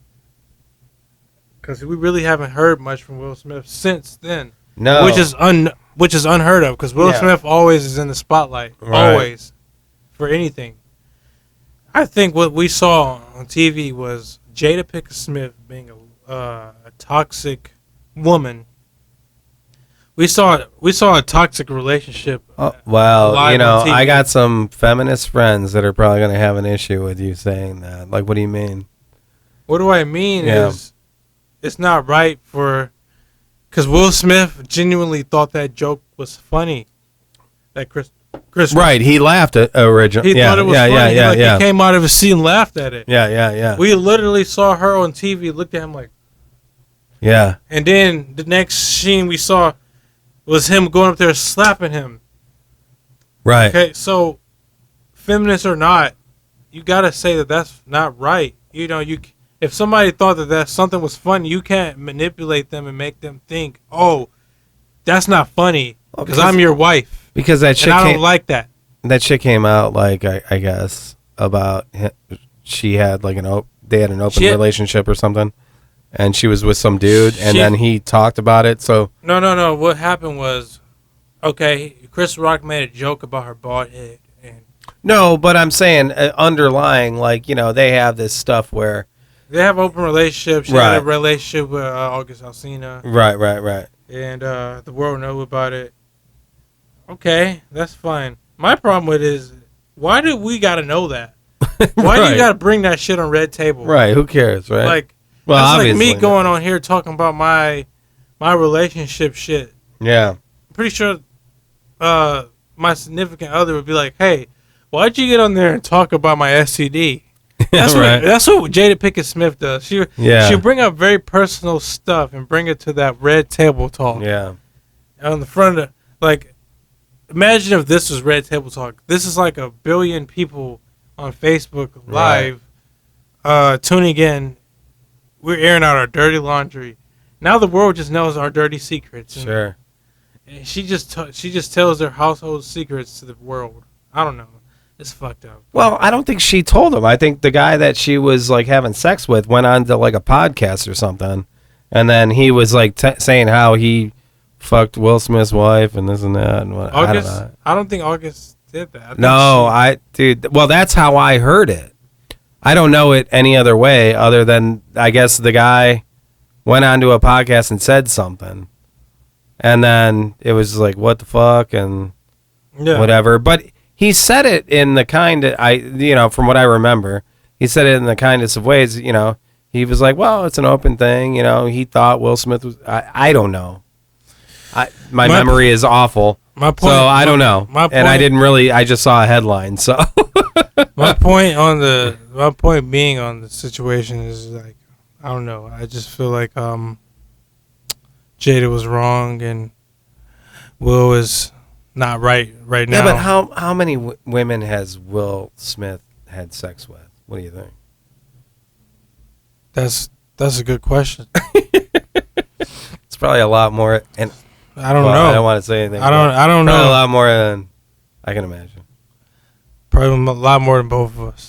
because we really haven't heard much from Will Smith since then. No, which is unheard of because Will Smith always is in the spotlight, always for anything. I think what we saw on TV was Jada Pinkett Smith being a toxic woman. We saw a toxic relationship. Oh, well, live on TV. I got some feminist friends that are probably going to have an issue with you saying that. Like, what do you mean? What do I mean is it's not right because Will Smith genuinely thought that joke was funny. That Chris right, he laughed at originally. He thought it was funny. He came out of his seat and laughed at it. Yeah. We literally saw her on TV, looked at him like, yeah. And then the next scene we saw was him going up there slapping him. Right. Okay, so feminist or not, you gotta say that that's not right. If somebody thought that something was funny, you can't manipulate them and make them think, oh, that's not funny because I'm your wife. Because that shit and I don't like that. That shit came out like I guess about she had like they had an open relationship or something, and she was with some dude, and then he talked about it. So no. What happened was, okay, Chris Rock made a joke about her bald head, and no, but I'm saying underlying, like they have this stuff where they have open relationships. She had a relationship with August Alsina. Right. And the world knew about it. Okay, that's fine. My problem with it is, why do we got to know that? Why do you got to bring that shit on Red Table? Right, who cares, right? Like, that's like me going on here talking about my relationship shit. Yeah. I'm pretty sure my significant other would be like, hey, why'd you get on there and talk about my STD? That's that's what Jada Pinkett Smith does. She'll bring up very personal stuff and bring it to that Red Table Talk. Yeah. On the front of imagine if this was Red Table Talk. This is like 1 billion people on Facebook Live tuning in. We're airing out our dirty laundry. Now the world just knows our dirty secrets. Sure. And she just tells their household secrets to the world. I don't know. It's fucked up. Well, I don't think she told him. I think the guy that she was like having sex with went on to like a podcast or something, and then he was like saying how he fucked Will Smith's wife and this and that and what. August, I don't think August did that. Dude. Well, that's how I heard it. I don't know it any other way other than I guess the guy went onto a podcast and said something, and then it was like what the fuck and whatever. But he said it in the kind of from what I remember, he said it in the kindest of ways. He was like, well, it's an open thing. He thought Will Smith was. I don't know. My memory is awful. My point, so I don't know. And I didn't really. I just saw a headline. So my point being on the situation is like, I don't know. I just feel like Jada was wrong and Will is not right now. Yeah, but how many women has Will Smith had sex with? What do you think? That's a good question. It's probably a lot more. And I don't know. I don't want to say anything. I don't know. A lot more than I can imagine. Probably a lot more than both of us.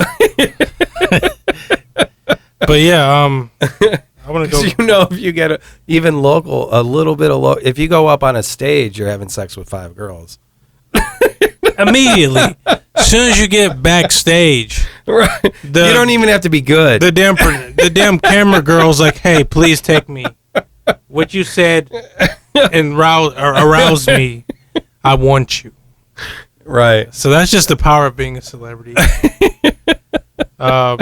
But yeah, I want to go. If you get even local, a little bit of if you go up on a stage, you're having sex with 5 girls. Immediately, as soon as you get backstage, right? You don't even have to be good. The damn camera girl's like, "Hey, please take me." What you said aroused me. I want you. Right. So that's just the power of being a celebrity. Now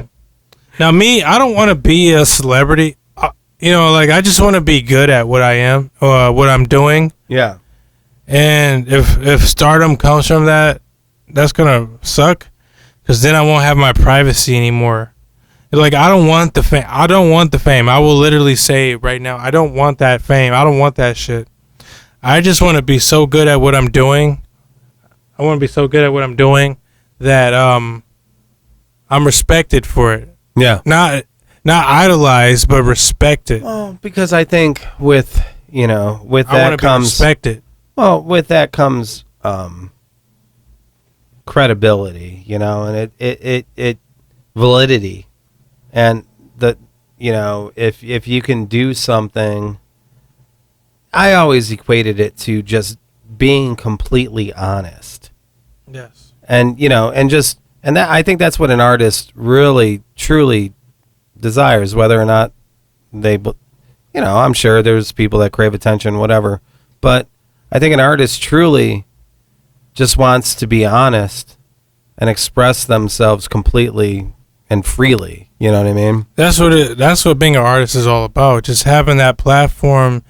me, I don't want to be a celebrity. Like I just want to be good at what I am, what I'm doing. Yeah. And if stardom comes from that, that's gonna suck, because then I won't have my privacy anymore. Like I don't want the fame. I don't want the fame. I will literally say right now, I don't want that fame. I don't want that shit. I just want to be so good at what I'm doing. I want to be so good at what I'm doing that I'm respected for it. Yeah. Not idolized, but respected. Well, because I think with I that want to be comes respected. well, with that comes credibility, and it validity, and if you can do something, I always equated it to just being completely honest. Yes. And that I think that's what an artist really truly desires, whether or not I'm sure there's people that crave attention, whatever, but I think an artist truly just wants to be honest and express themselves completely and freely. You know what I mean? That's what being an artist is all about. Just having that platform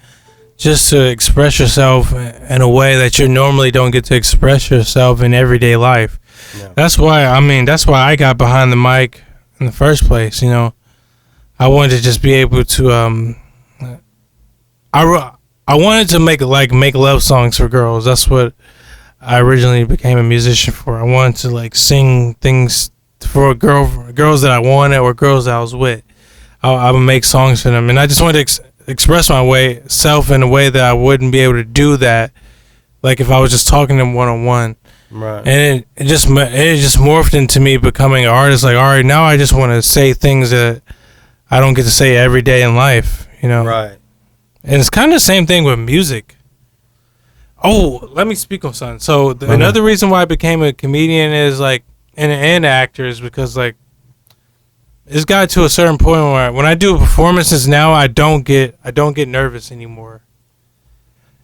just to express yourself in a way that you normally don't get to express yourself in everyday life. Yeah. That's why I got behind the mic in the first place. I wanted to just be able to I wanted to make love songs for girls. That's what I originally became a musician for. I wanted to sing things for girls that I wanted or girls that I was with. I would make songs for them, and I just wanted to express my self in a way that I wouldn't be able to do that, like if I was just talking to them one on one. Right. And it just morphed into me becoming an artist. Like, all right, now I just want to say things that I don't get to say every day in life. Right. And it's kind of the same thing with music. Oh, let me speak on something. So another reason why I became a comedian is and actor is because it's got to a certain point where when I do performances now, I don't get nervous anymore.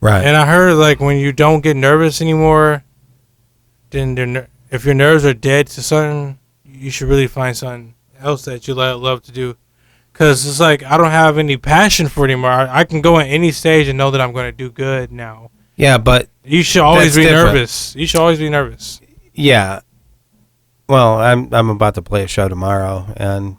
Right. And I heard when you don't get nervous anymore, then if your nerves are dead to something, you should really find something else that you love to do. Because it's I don't have any passion for it anymore. I can go on any stage and know that I'm going to do good now. Yeah, but you should always be nervous. You should always be nervous. Yeah. Well, I'm about to play a show tomorrow, and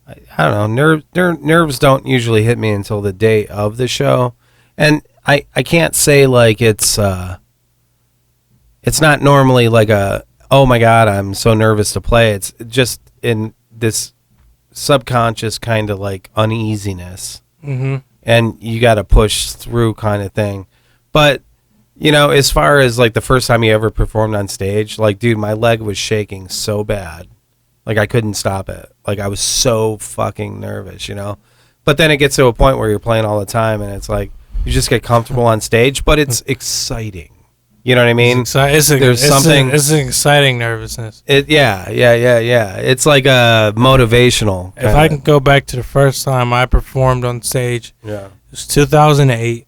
I don't know. Nerves don't usually hit me until the day of the show, and I can't say it's not normally oh my God, I'm so nervous to play. It's just in this subconscious kind of uneasiness, and you got to push through kind of thing. But as far as the first time you ever performed on stage, dude, my leg was shaking so bad, I couldn't stop it. I was so fucking nervous, But then it gets to a point where you're playing all the time, and it's you just get comfortable on stage, but it's exciting. You know what I mean? It's an exciting nervousness. Yeah. It's a motivational. If I can go back to the first time I performed on stage, it was 2008.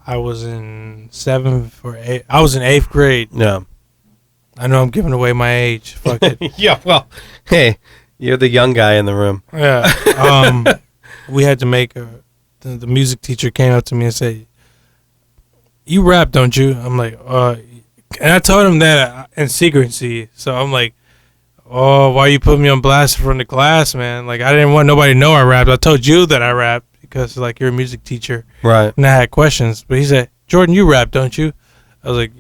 I was in 7th or 8th. I was in 8th grade. Yeah. I know I'm giving away my age. Fuck it. Yeah. Well, hey, you're the young guy in the room. Yeah. We had to make the music teacher came up to me and said, "You rap, don't you?" I'm like, and I told him that in secrecy. So I'm like, "Oh, why you put me on blast from the class, man? I didn't want nobody to know I rapped. I told you that I rapped because you're a music teacher." Right. And I had questions. But he said, "Jordan, you rap, don't you?" I was like,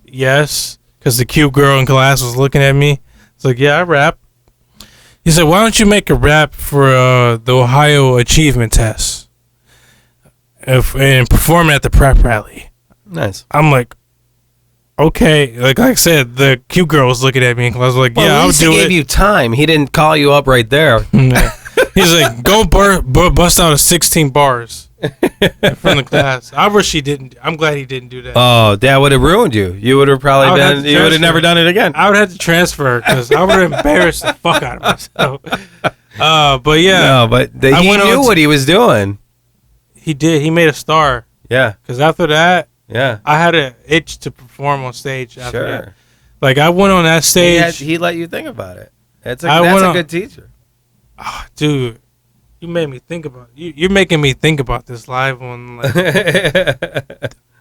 "Yes," because the cute girl in class was looking at me. It's "Yeah, I rap." He said, "Why don't you make a rap for the Ohio Achievement Test and perform it at the prep rally?" Nice. I'm like, okay. Like I said, the cute girl was looking at me and I was like, yeah, I'll do it. He gave you time. He didn't call you up right there. He's like, go bust out 16 bars in front of the class. I wish he didn't. I'm glad he didn't do that. Oh, that would have ruined you. You would have probably done. You would have never done it again. I would have to transfer because I would have embarrassed the fuck out of myself. But yeah. No, but he knew what he was doing. He did. He made a star. Yeah. Because after that, Yeah. I had an itch to perform on stage after that. Sure. Like, I went on that stage. He let you think about it. That's a good teacher. Oh, dude, you made me think about you're making me think about this live on. Like,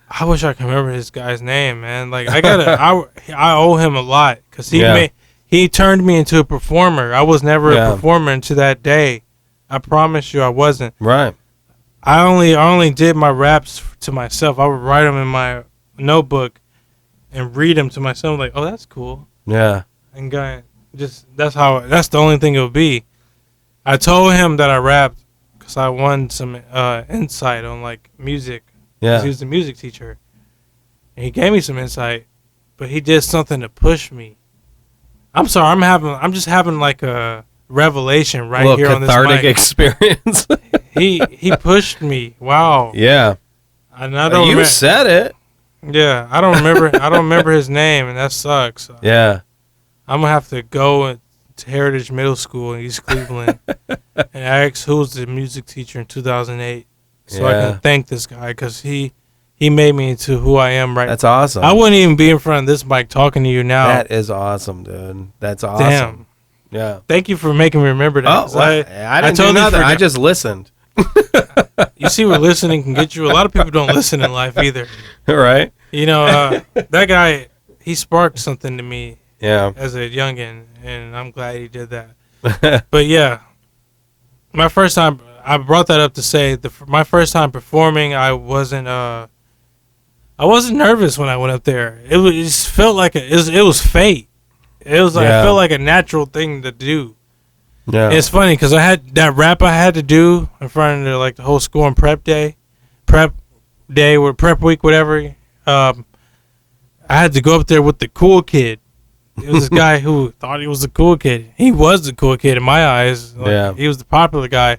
I wish I could remember this guy's name, man. Like, I owe him a lot because he turned me into a performer. I was never a performer until that day. I promise you, I wasn't. Right. I only did my raps to myself. I would write them in my notebook and read them to myself. Like, oh, that's cool. Yeah. And that's the only thing it would be. I told him that I rapped because I wanted some insight on like music. Yeah. He was the music teacher, and he gave me some insight, but he did something to push me. I'm sorry. I'm just having like a revelation right here on this mic. Cathartic experience. He pushed me. Wow. Yeah. And I don't. You said it. Yeah, I don't remember. I don't remember his name, and that sucks. Yeah. I'm gonna have to go to Heritage Middle School in East Cleveland and ask who was the music teacher in 2008, so I can thank this guy because he made me into who I am right now. That's awesome. I wouldn't even be in front of this mic talking to you now. That is awesome, dude. That's awesome. Damn. Yeah. Thank you for making me remember that. Oh, well, I didn't do nothing. I just listened. You see what listening can get you. A lot of people don't listen in life either. Right. You know, that guy, he sparked something to me. Yeah. As a youngin', and I'm glad he did that. But yeah, my first time, I brought that up to say my first time performing, I wasn't nervous when I went up there. It just felt like it was fate. It was like it felt like a natural thing to do. Yeah. And it's funny because I had that rap I had to do in front of like the whole school on prep day or prep week, whatever. I had to go up there with the cool kid. It was this guy who thought he was the cool kid. He was the cool kid in my eyes. Like, he was the popular guy.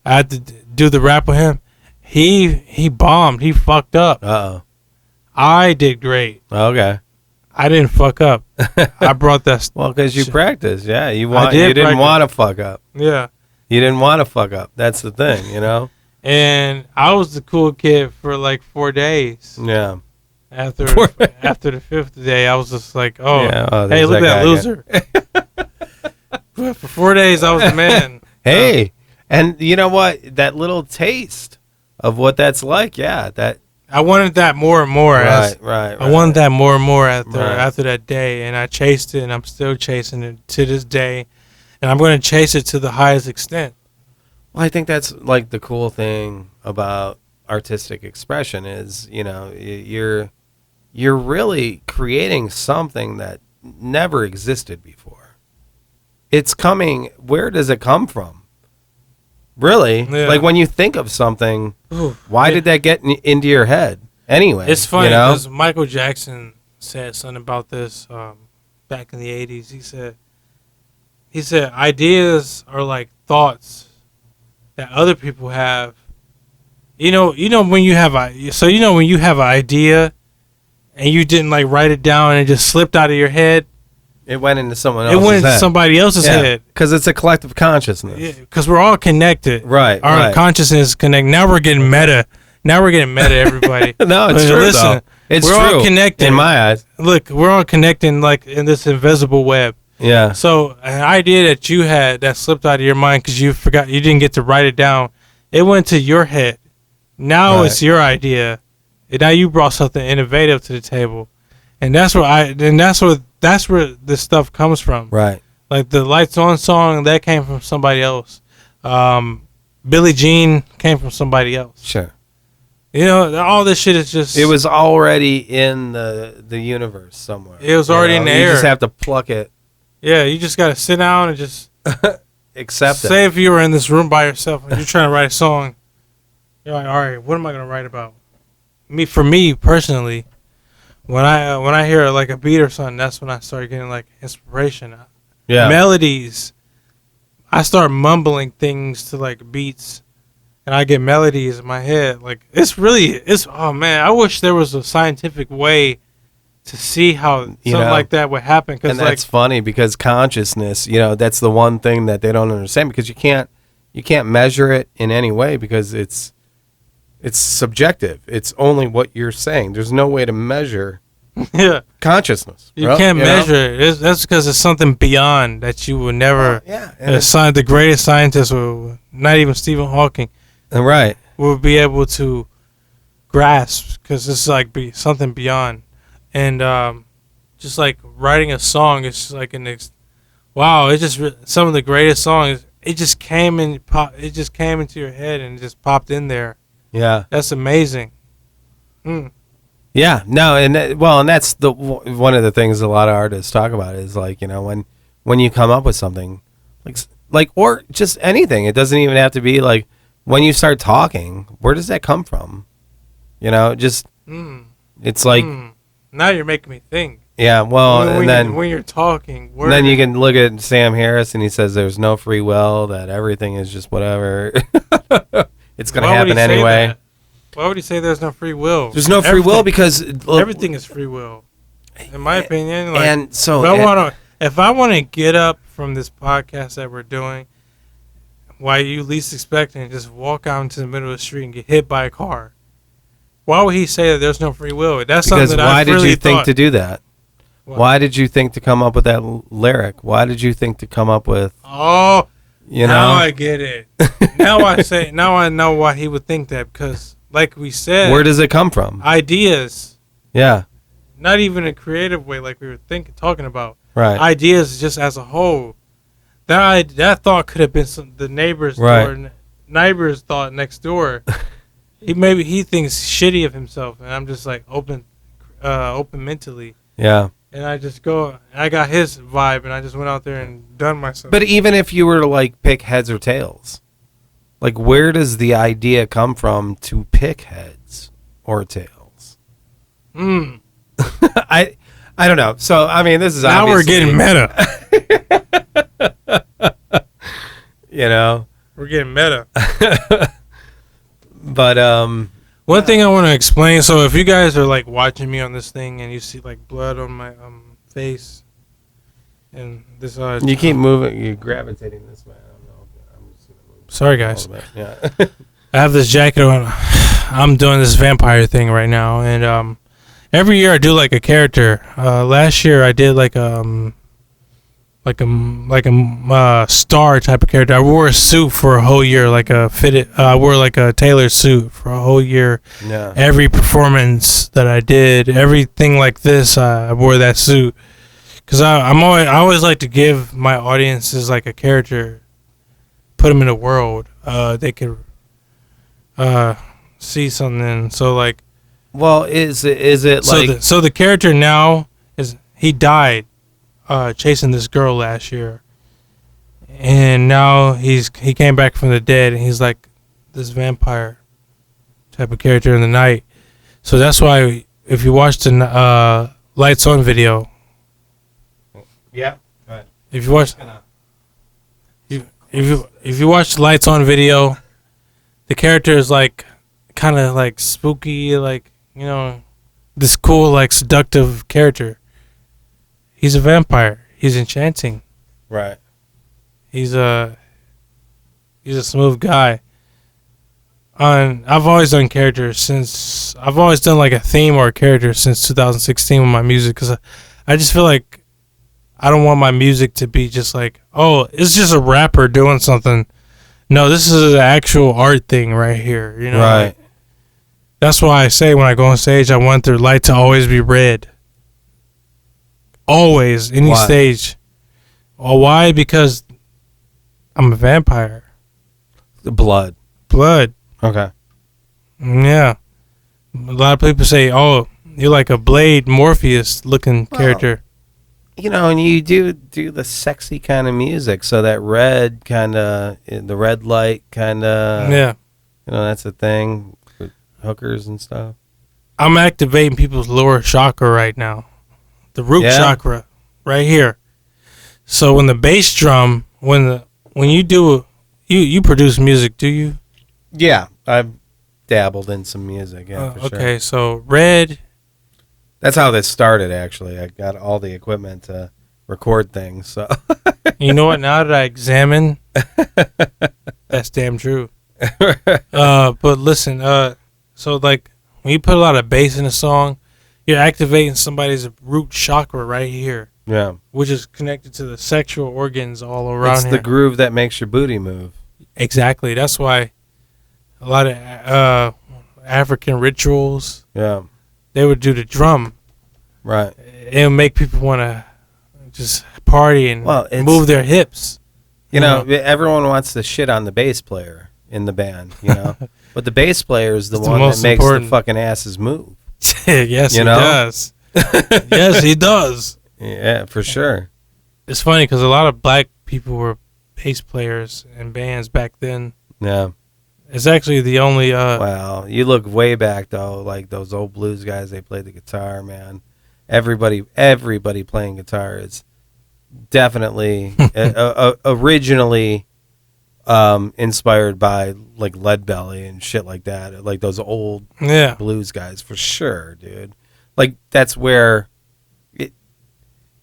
I had to do the rap with him. He bombed. He fucked up. Uh-oh. I did great. Okay. I didn't fuck up. I brought that. Well, because you practiced. Yeah. You didn't want to fuck up. Yeah. You didn't want to fuck up. That's the thing, you know? And I was the cool kid for like 4 days. Yeah. After the 5th day, I was just like, hey, look at that loser. But for 4 days, I was the man. Hey, and you know what? That little taste of what that's like, that I wanted that more and more. Right. I wanted that more and more after that day, and I chased it, and I'm still chasing it to this day, and I'm going to chase it to the highest extent. Well, I think that's like the cool thing about artistic expression is, you know, you're really creating something that never existed before. It's coming. Where does it come from? Really? Yeah. Like when you think of something, why did that get into your head anyway? It's funny because Michael Jackson said something about this back in the 80s. He said ideas are like thoughts that other people have. You know when you have when you have an idea and you didn't like write it down and it just slipped out of your head. It went into someone else's head. It went into somebody else's head. Because it's a collective consciousness. Yeah, because we're all connected. Right. Our consciousness is connected. Now we're getting meta. Everybody. No, it's true, though. We're all connected. In my eyes. Look, we're all connecting like in this invisible web. Yeah. So an idea that you had that slipped out of your mind because you forgot, you didn't get to write it down, it went to your head. Now it's your idea. And now you brought something innovative to the table. And that's where this stuff comes from. Right. Like the Lights On song, that came from somebody else. Billie Jean came from somebody else. Sure. You know, all this shit is just... It was already in the universe somewhere. It was already in the air. You just have to pluck it. Yeah, you just got to sit down and just... accept it. Say if you were in this room by yourself and you're trying to write a song, you're like, all right, what am I going to write about? For me personally... When I hear like a beat or something, that's when I start getting like inspiration. Yeah. Melodies. I start mumbling things to like beats, and I get melodies in my head. Like it's oh man, I wish there was a scientific way to see how something like that would happen. And that's funny because consciousness, that's the one thing that they don't understand because you can't measure it in any way because it's It's subjective. It's only what you're saying. There's no way to measure Yeah. consciousness. You can't measure it. That's because it's something beyond that you would never. The greatest scientist, not even Stephen Hawking, right, will be able to grasp, because it's like something beyond. And just like writing a song, it's just like wow. It's just some of the greatest songs. It just came in. It just came into your head and just popped in there. Yeah, that's amazing. Yeah, no, and that's one of the things a lot of artists talk about is like, you know, when you come up with something like or just anything, it doesn't even have to be like when you start talking, where does that come from? You know, just it's like now you're making me think. Yeah, well, when you're talking, then you can look at Sam Harris and he says there's no free will, that everything is just whatever. It's going to happen anyway. Why would he say there's no free will? There's no free will because everything is free will, in my opinion. Like, and so if I want to get up from this podcast that we're doing, why you least expecting and just walk out into the middle of the street and get hit by a car, why would he say that there's no free will? That's because something that why I did really you think to do that? What? Why did you think to come up with that lyric? Why did you think to come up with? Oh, you now I get it. Now I know why he would think that, because. Like we said, where does it come from? Ideas. Yeah. Not even a creative way, like we were talking about. Right. Ideas just as a whole. That thought could have been the neighbor's door, neighbor's thought next door. He thinks shitty of himself, and I'm just like open mentally. Yeah. And I got his vibe, and I just went out there and done myself. But even if you were to like pick heads or tails. Like, where does the idea come from to pick heads or tails? I don't know. So, I mean, this is now we're getting meta. You know? We're getting meta. But, one thing I want to explain. So, if you guys are, like, watching me on this thing and you see, like, blood on my face and this... you keep moving. You're gravitating this way. Sorry, guys. Yeah. I have this jacket on. I'm doing this vampire thing right now, and every year I do like a character. Last year I did like a star type of character. I wore a suit for a whole year, like a fitted. I wore like a tailored suit for a whole year. Yeah. Every performance that I did, everything like this, I wore that suit because I always like to give my audiences like a character. Put them in a world, they could see something. So like, well, is it like so the character now he died chasing this girl last year, and now he came back from the dead, and he's like this vampire type of character in the night. So that's why if you watch the Lights On video, yeah, go ahead. If you watch. If you watch the Lights On video, the character is like kind of like spooky, like, you know, this cool, like, seductive character. He's a vampire. He's enchanting. Right. He's a smooth guy. I've always done characters since I've always done like a theme or a character since 2016 with my music, because I just feel like I don't want my music to be just like, oh, it's just a rapper doing something. No, this is an actual art thing right here. You know, right? Like, that's why I say when I go on stage, I want their light to always be red. Always, any stage. Well, why? Because I'm a vampire. Blood. Okay. Yeah. A lot of people say, oh, you're like a Blade Morpheus looking character. You know, and you do the sexy kind of music, so that red kind of, the red light kind of, yeah, you know, that's a thing with hookers and stuff. I'm activating people's lower chakra right now, the root chakra, right here. So when the bass drum, when you do, you produce music, do you? Yeah, I've dabbled in some music. Yeah, for okay, sure. so red. That's how this started, actually. I got all the equipment to record things. So you know what? Now that I examine, that's damn true. But listen, So like when you put a lot of bass in a song, you're activating somebody's root chakra right here, Yeah. which is connected to the sexual organs all around It's here. the groove that makes your booty move. Exactly. That's why a lot of African rituals, Yeah. they would do the drum. Right. It would make people want to just party and move their hips. You know, everyone wants to shit on the bass player in the band, you know. But the bass player is the one that makes the fucking asses move. Yes, he does. Yes, he does. Yeah, for sure. It's funny because a lot of black people were bass players in bands back then. Yeah. It's actually the only... Wow. You look way back, though, like those old blues guys, they played the guitar, man. Everybody playing guitar is definitely originally inspired by like Leadbelly and shit like that, like those old blues guys, for sure, dude. Like that's where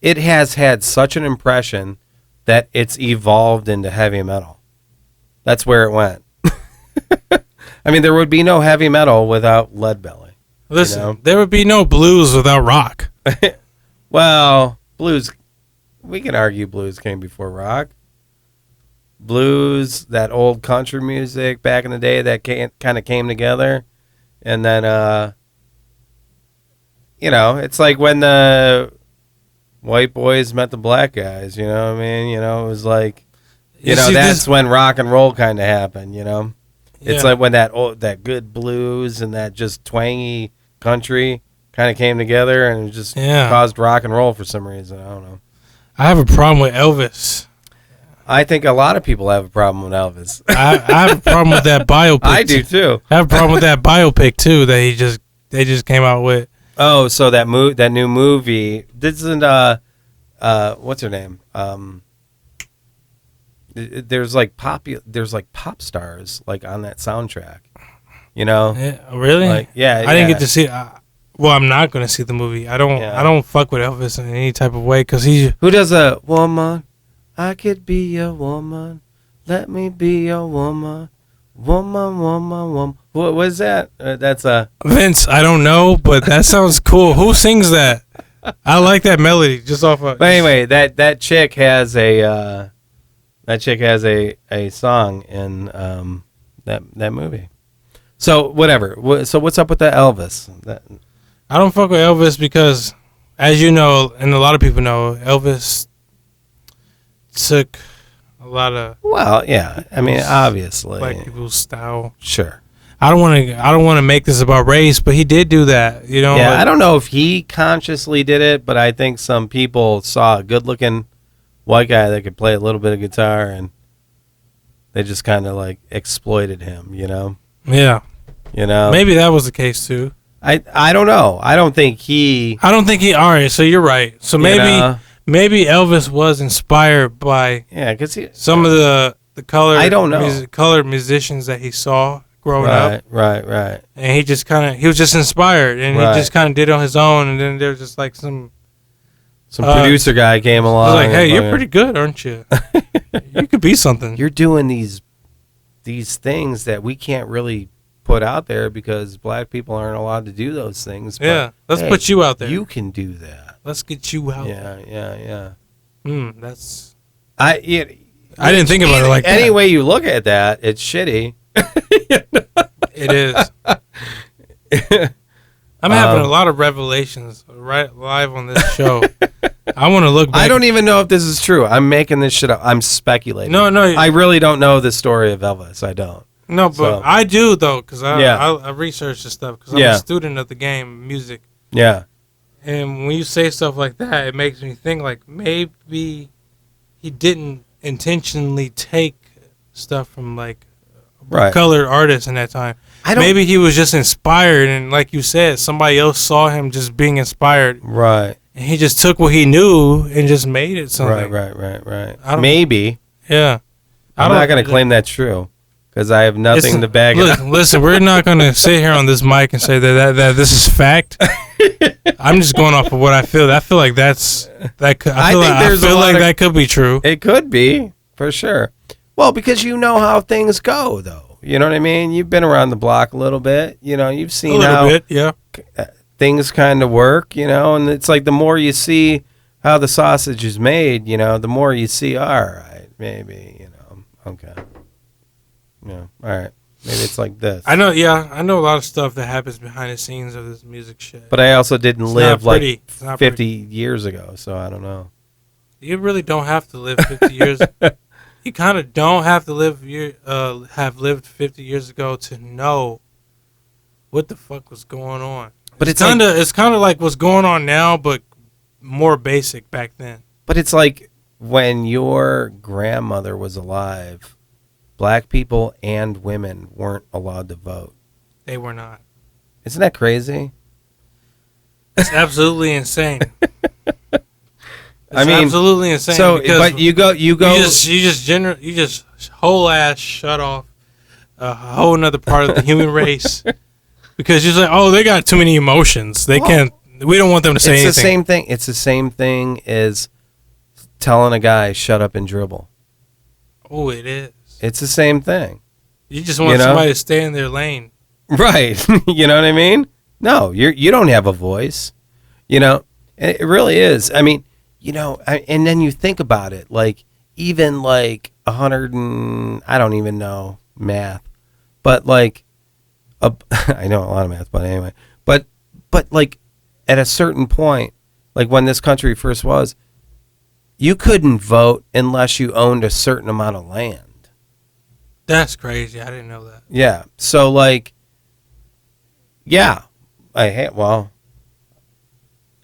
it has had such an impression that it's evolved into heavy metal. That's where it went. I mean, there would be no heavy metal without Leadbelly. Listen, you know? There would be no blues without rock. Well, blues, we can argue blues came before rock. Blues, that old country music back in the day that kind of came together. And then, you know, it's like when the white boys met the black guys, you know what I mean? You know, it was like, that's when rock and roll kind of happened, you know? It's like when that good blues and that just twangy country kind of came together and it just caused rock and roll for some reason. I don't know. I have a problem with Elvis. I think a lot of people have a problem with Elvis. I have a problem with that biopic. I do too. I have a problem with that biopic too that they just came out with. Oh, so that new movie. This isn't what's her name? There's like pop stars like on that soundtrack. You know? Yeah, really? Like, yeah. I didn't get to see. Well, I'm not going to see the movie. I don't fuck with Elvis in any type of way because who does a woman? I could be a woman. Let me be a woman. Woman. What was that? That's Vince. I don't know, but that sounds cool. Who sings that? I like that melody. Just off of. But anyway, that chick has a song in that movie. So whatever. So what's up with the Elvis? I don't fuck with Elvis because, as you know, and a lot of people know, Elvis took a lot of. Well, yeah. I mean, obviously, black people's style. Sure. I don't want to make this about race, but he did do that. You know. Yeah, I don't know if he consciously did it, but I think some people saw a good-looking white guy that could play a little bit of guitar, and they just kind of like exploited him. You know. Yeah. You know. Maybe that was the case too. I don't know. I don't think he. All right. So you're right. So maybe Elvis was inspired by because some of the colored I don't know colored musicians that he saw growing up. Right. And he was just inspired, and he just kind of did it on his own. And then there's just like some producer guy came along. Was like, hey, you're pretty good, aren't you? You could be something. You're doing these things that we can't really put out there because black people aren't allowed to do those things. Yeah, let's put you out there. You can do that. Let's get you out there. Yeah. That's. I didn't think about it like that. Any way you look at that, it's shitty. It is. I'm having a lot of revelations right live on this show. I want to look back. I don't even know if this is true. I'm making this shit up. I'm speculating. No. I really don't know the story of Elvis. I don't. No, but I do, though, because I research this stuff because I'm a student of the game, music. Yeah. And when you say stuff like that, it makes me think, like, maybe he didn't intentionally take stuff from, like, colored artists in that time. Maybe he was just inspired, and like you said, somebody else saw him just being inspired. Right. And he just took what he knew and just made it something. Right. Maybe. Yeah. I'm not going to claim that's true. Because I have nothing to bag it up. Listen, we're not going to sit here on this mic and say that this is fact. I'm just going off of what I feel. I feel like that could be true. It could be, for sure. Well, because you know how things go, though. You know what I mean? You've been around the block a little bit. You know, you've A seen little how bit, yeah. things kind of work, you know, and it's like the more you see how the sausage is made, you know, the more you see, all right, maybe, you know, okay. Yeah, all right. Maybe it's like this. I know a lot of stuff that happens behind the scenes of this music shit. But I also didn't It's live not pretty. It's not 50 pretty. years ago, so I don't know. You really don't have to live 50 years. You kind of don't have to have lived 50 years ago to know what the fuck was going on. But it's kind of like what's going on now, but more basic back then. But it's like when your grandmother was alive, black people and women weren't allowed to vote. They were not. Isn't that crazy? It's absolutely insane. I mean, absolutely insane. So, but you just whole ass shut off a whole another part of the human race because you're like, oh, they got too many emotions. They can't. We don't want them to say anything. It's the same thing. It's the same thing as telling a guy shut up and dribble. Oh, it is. It's the same thing. You just want somebody to stay in their lane, right? You know what I mean? No, you don't have a voice. You know, it really is. I mean. You know, and then you think about it, like even like 100 and I don't even know math, but like I know a lot of math, but anyway, but like at a certain point, like when this country first was, you couldn't vote unless you owned a certain amount of land. That's crazy. I didn't know that. Yeah. So like, yeah, I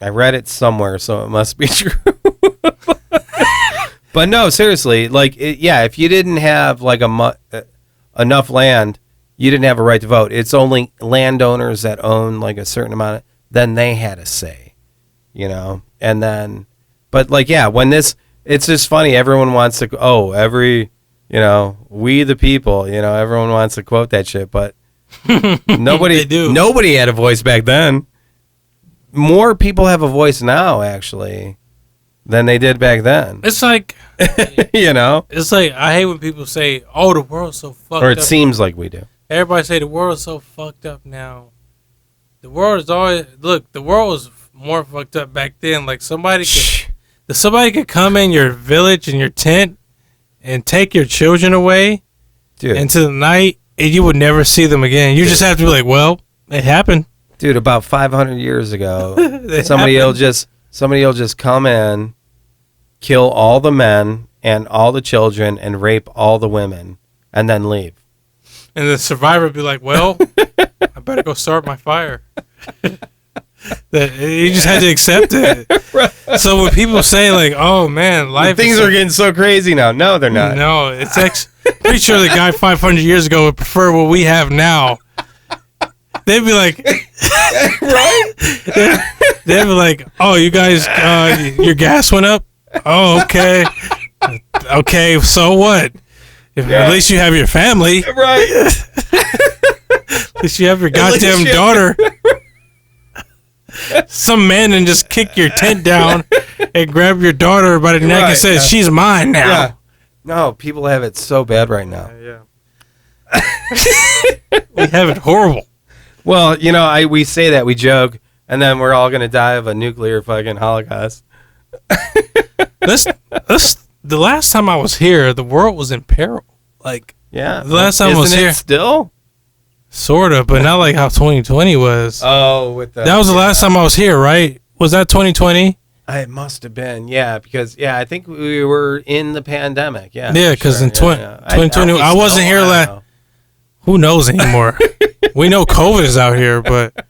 read it somewhere, so it must be true. But no, seriously, like, if you didn't have like enough land, you didn't have a right to vote. It's only landowners that own like a certain amount. Then they had a say, you know. And then, but like, yeah, when it's just funny. Everyone wants to. We the people. You know, everyone wants to quote that shit, but nobody had a voice back then. More people have a voice now, actually, than they did back then. It's like, you know? It's like, I hate when people say, oh, the world's so fucked up. Or it seems like we do. Everybody say the world's so fucked up now. The world is always, look, the world was more fucked up back then. Like somebody could come in your village, in your tent, and take your children away into the night, and you would never see them again. You just have to be like, well, it happened. Dude, about 500 years ago, somebody will just come in, kill all the men and all the children and rape all the women and then leave. And the survivor would be like, well, I better go start my fire. You just had to accept it. Right. So when people say like, oh man, things are getting so crazy now. No, they're not. No, it's pretty sure the guy 500 years ago would prefer what we have now. They'd be like, right? They'd be like, oh, you guys, your gas went up? Oh, okay. Okay, so what? At least you have your family. Right. At least you have your goddamn daughter. Some man and just kick your tent down and grab your daughter by the neck and say, she's mine now. Yeah. No, people have it so bad right now. Yeah. We have it horrible. Well, you know, we say that, we joke, and then we're all going to die of a nuclear fucking holocaust. The last time I was here, the world was in peril. Like, yeah. The last time I was here. Still? Sort of, but not like how 2020 was. Oh, that was the last time I was here, right? Was that 2020? It must have been, yeah, because, I think we were in the pandemic, yeah. Yeah, because in 2020, I wasn't here last. Who knows anymore? We know COVID is out here, but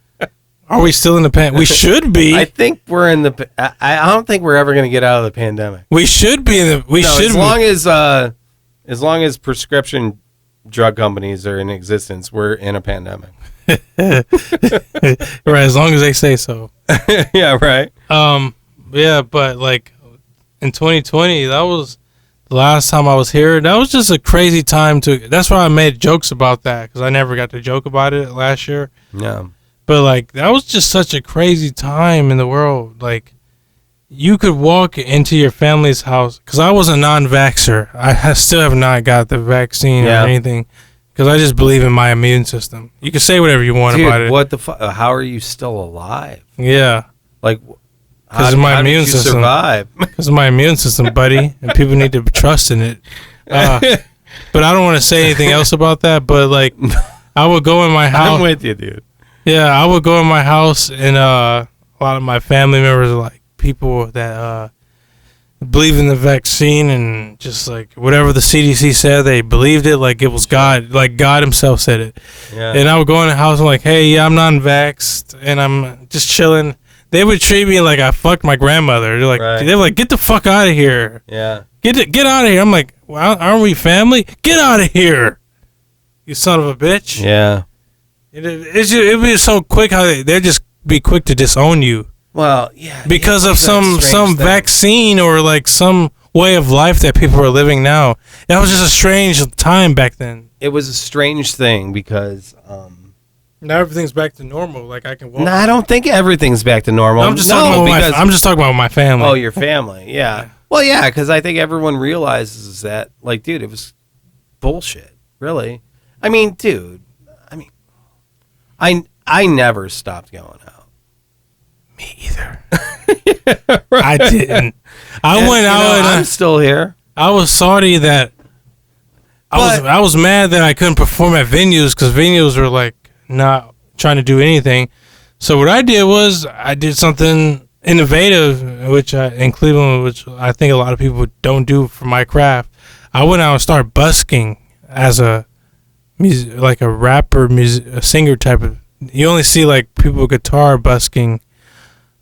are we still in the pandemic? We should be. I think we're in the. I don't think we're ever going to get out of the pandemic. We should be in the. As long as prescription drug companies are in existence, we're in a pandemic. Right, as long as they say so. Yeah, right. Yeah, but like in 2020, that was the last time I was here. That was just a crazy time that's why I made jokes about that, because I never got to joke about it last year. Yeah. But like, that was just such a crazy time in the world. Like, you could walk into your family's house, because I was a non-vaxxer. I still have not got the vaccine or anything, Because I just believe in my immune system. You can say whatever you want about it. What the fuck? How are you still alive? Yeah. Like, Because of my how immune did you system. survive? Because of my immune system, buddy. And people need to trust in it. But I don't want to say anything else about that. But, like, I would go in my house. I'm with you, dude. Yeah, I would go in my house, and a lot of my family members are, like, people that believe in the vaccine, and just, like, whatever the CDC said, they believed it like it was God. Like, God himself said it. Yeah. And I would go in the house and like, hey, yeah, I'm non-vaxxed, and I'm just chilling. They would treat me like I fucked my grandmother. They're like, Right. they're like, get the fuck out of here. Yeah. Get out of here. I'm like, well, aren't we family? Get out of here, you son of a bitch. Yeah. It'd be so quick how they'd just be quick to disown you Well, yeah. because it of was a strange some thing. vaccine or like some way of life that people are living now. That was just a strange time back then. It was a strange thing because. Now everything's back to normal. Like I can walk. No, I don't think everything's back to normal. I'm just talking about I'm just talking about my family. Oh, your family. Yeah. Well, yeah, because I think everyone realizes that, like, dude, it was bullshit. Really. I mean, dude. I never stopped going out. Me either. Right. I didn't. I went out and I'm still here. I was sorry that I was mad that I couldn't perform at venues because venues were like not trying to do anything. So what I did was I did something innovative, in Cleveland, which I think a lot of people don't do for my craft. I went out and started busking as a rapper, a singer type of. You only see like people with guitar busking,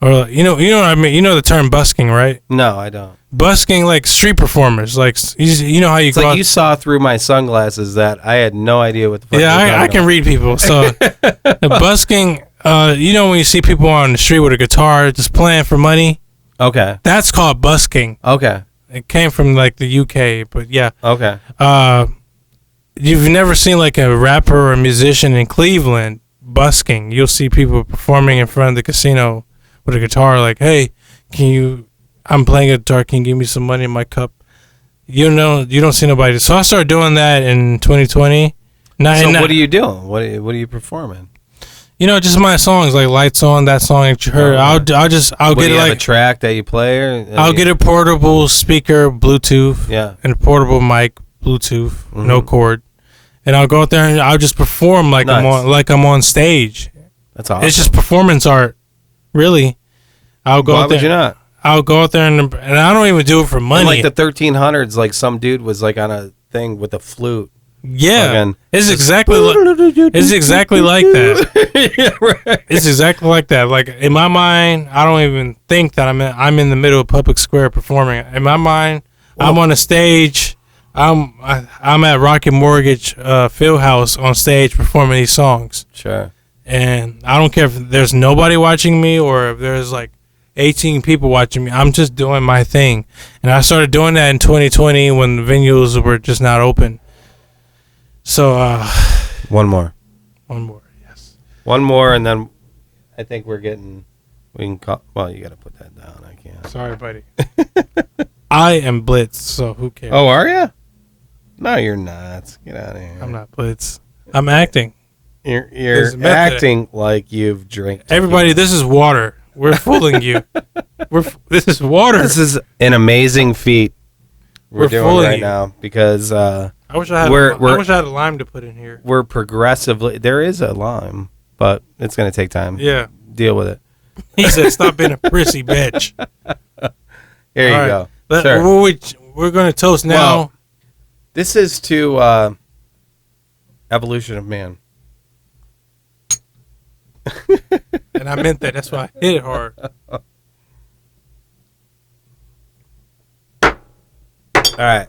or you know what I mean. You know the term busking, right? No, I don't. Busking, like street performers, like you know how you It's go. like you saw through my sunglasses that I had no idea what the fuck. Yeah, you were I talking can about. read people. So the busking, you know when you see people on the street with a guitar just playing for money, Okay. that's called busking. Okay. It came from like the UK, but yeah. Okay. You've never seen like a rapper or a musician in Cleveland busking. You'll see people performing in front of the casino with a guitar like, hey, I'm playing a guitar, can you give me some money in my cup? You don't see nobody. So I started doing that in 2020. So what are you doing? What are you performing? Just my songs like Lights On, that song that you heard. I'll get Do you it have like a track that you play, or I'll get a portable speaker, Bluetooth, Yeah. and a portable mic, Bluetooth, no Mhm. cord, and I'll go out there and I'll just perform like Nice. I'm on stage. That's awesome. It's just performance art, really. I'll go Why out there. would you not? I'll go out there and I don't even do it for money. In like the 1300s, like some dude was like on a thing with a flute. Yeah, Fucking- it's exactly like that. Yeah, right. It's exactly like that. Like in my mind, I don't even think that I'm in the middle of public square performing. In my mind, I'm on a stage. I'm at Rocket Mortgage Fieldhouse on stage performing these songs, Sure. and I don't care if there's nobody watching me or if there's like 18 people watching me. I'm just doing my thing, and I started doing that in 2020 when the venues were just not open. So One more. one more, yes. One more, and then I think we can call. Well, you got to put that down. I can't. Sorry, buddy. I am Blitz, so who cares? Oh, are you? No, you're not. Get out of here. I'm not Blitz. I'm acting. You're There's a method. acting like you've drank. Everybody, this is water. We're fooling you. This is water. This is an amazing feat we're doing fooling right you. now because I wish I had. I wish I had a lime to put in here. we're progressively. There is a lime, but it's going to take time. Yeah. Deal with it. He said, "Stop being a prissy bitch." Here you All right. go. Let- Sure. We're going to toast now. Well, this is to evolution of man. And I meant that. That's why I hit it hard. All right.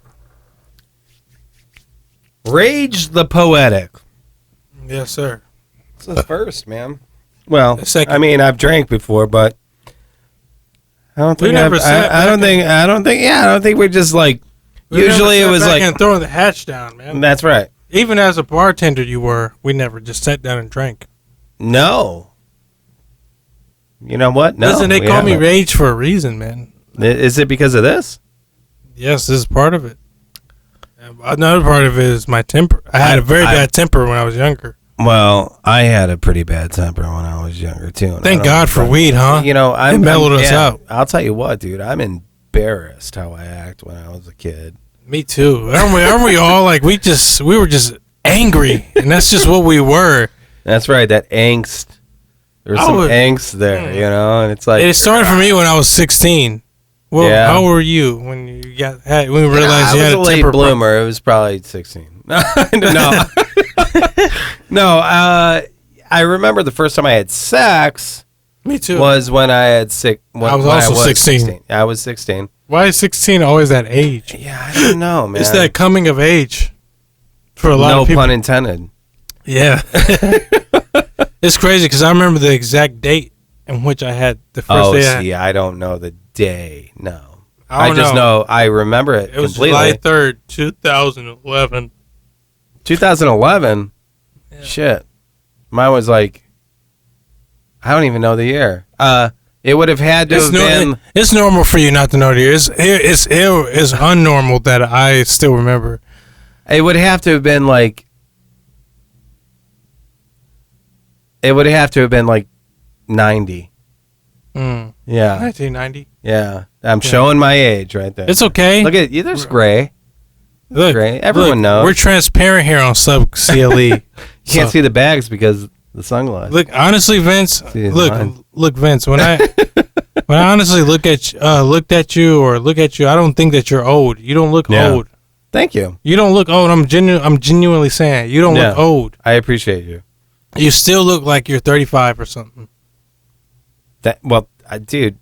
Rage the Poetic. Yes, sir. This is first, man. Well, The second. I mean, I've drank before, but I don't think We never sat I don't back think. I don't think we're just like. We Usually, never it sat was back like. and throwing the hatch down, man. That's right. Even as a bartender, we never just sat down and drank. No. You know what? No. Listen, they we call me haven't. Rage for a reason, man. Is it because of this? Yes, this is part of it. Another part of it is my temper. I had a very bad temper when I was younger. Well, I had a pretty bad temper when I was younger too. Thank God for weed, huh? You know, it mellowed us out. I'll tell you what, dude. I'm embarrassed how I act when I was a kid. Me too. Aren't we all like we were just angry, and that's just what we were. That's right. That angst. There's some angst there, you know, and it's like it started for me when I was 16. Well, how were you when you when you realized you had a temper? I was a late bloomer. It was probably 16. No. No, I remember the first time I had sex. Me too. Was when I had I was also 16. I was 16. Why is 16 always that age? Yeah, I don't know, man. It's that coming of age for a lot of people. No pun intended. Yeah. It's crazy because I remember the exact date in which I had the first day. I don't know the day. No. I just know I remember it was completely. July 3rd, 2011. 2011? Yeah. Shit. Mine was like, I don't even know the year. It would have had to have been. It's normal for you not to know the year. It's unnormal that I still remember. It would have to have been like. It would have to have been like 90. Yeah. 1990. Yeah. I'm showing my age right there. It's okay. Look at you. There's gray. Look, gray. Everyone knows. We're transparent here on Sub CLE. You can't see the bags because the sunglasses. Look, honestly, Vince. Look, Vince. When I honestly looked at you, I don't think that you're old. You don't look old. Thank you. You don't look old. I'm genuinely saying you don't look old. I appreciate you. You still look like you're 35 or something. Dude,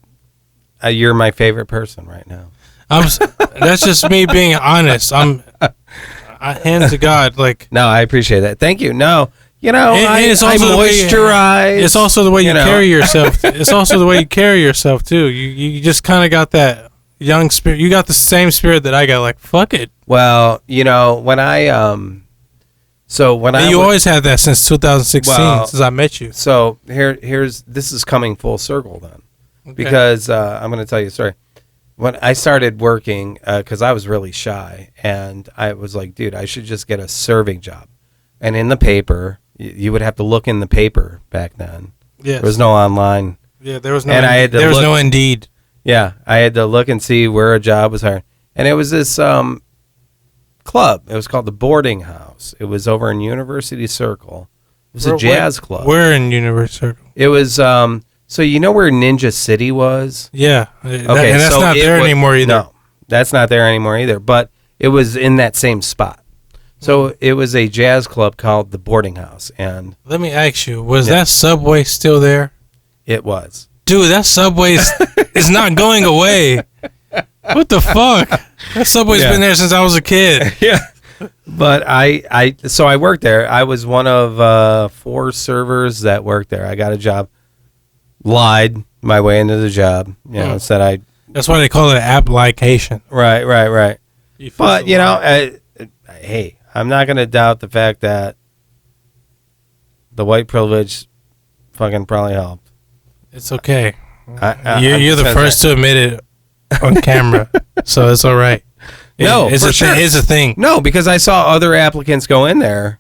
you're my favorite person right now. That's just me being honest. I hand to God, like. No, I appreciate that. Thank you. No, you know, I moisturize. It's also the way you carry yourself. It's also the way you carry yourself too. You just kind of got that young spirit. You got the same spirit that I got. Like, fuck it. Well, you know, when I always had that since 2016, since I met you. So this is coming full circle then, because I'm going to tell you a story. When I started working, because I was really shy, and I was like, dude, I should just get a serving job. And in the paper, you would have to look in the paper back then. Yes. There was no online. Yeah, there was no. And there was no Indeed. Yeah, I had to look and see where a job was hired, and it was this club. It was called the Boarding House. It was over in University Circle. It was a jazz club. Where in University Circle? It was so you know where Ninja City was? Yeah. Okay, and that's not there anymore either. No, that's not there anymore either. But it was in that same spot. So it was a jazz club called the Boarding House. And let me ask you, was that Subway still there? It was. Dude, that Subway is not going away. What the fuck? That Subway's been there since I was a kid. Yeah. But so I worked there. I was one of 4 servers that worked there. I got a job. Lied my way into the job. You know, said That's why they call it application. Right. But, you know, hey, I'm not going to doubt the fact that the white privilege fucking probably helped. It's okay. You're the first to admit it on camera, so it's all right. It's a thing. No, because I saw other applicants go in there,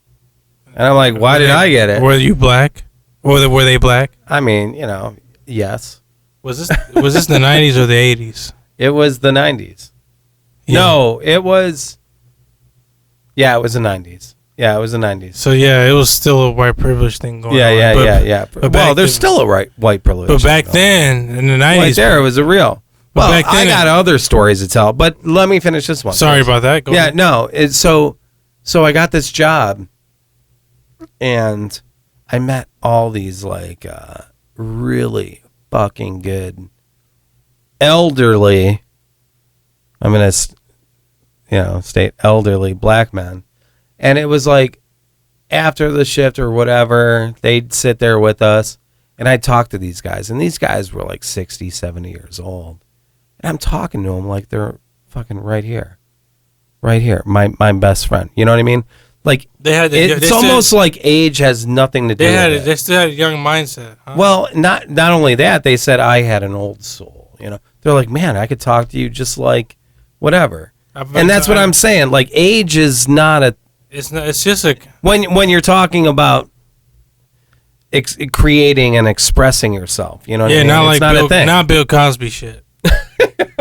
and I'm like, why did I get it? Were you black? Were they black? I mean, you know, yes. Was this the 90s or the 80s? It was the 90s. Yeah. No, it was. Yeah, it was the 90s. Yeah, it was the 90s. So yeah, it was still a white privilege thing going on. Yeah. Well, there's still a white privilege. But back then, in the 90s, right there, it was a real. Well, back then, I got other stories to tell, but let me finish this one. Sorry about that. Go ahead. No. So I got this job, and I met all these like really fucking good elderly. I'm gonna, state elderly black men, and it was like after the shift or whatever, they'd sit there with us, and I'd talk to these guys, and these guys were like 60, 70 years old. And I'm talking to them like they're fucking right here. My best friend. You know what I mean? Like it's almost like age has nothing to do with it. They still had a young mindset. Huh? Well, not only that, they said I had an old soul. You know, they're like, man, I could talk to you just like whatever. And that's what I'm saying. Like, age is not a. It's not. It's just a. When you're talking about creating and expressing yourself, you know what I mean? Not it's like not a thing. Not Bill Cosby shit.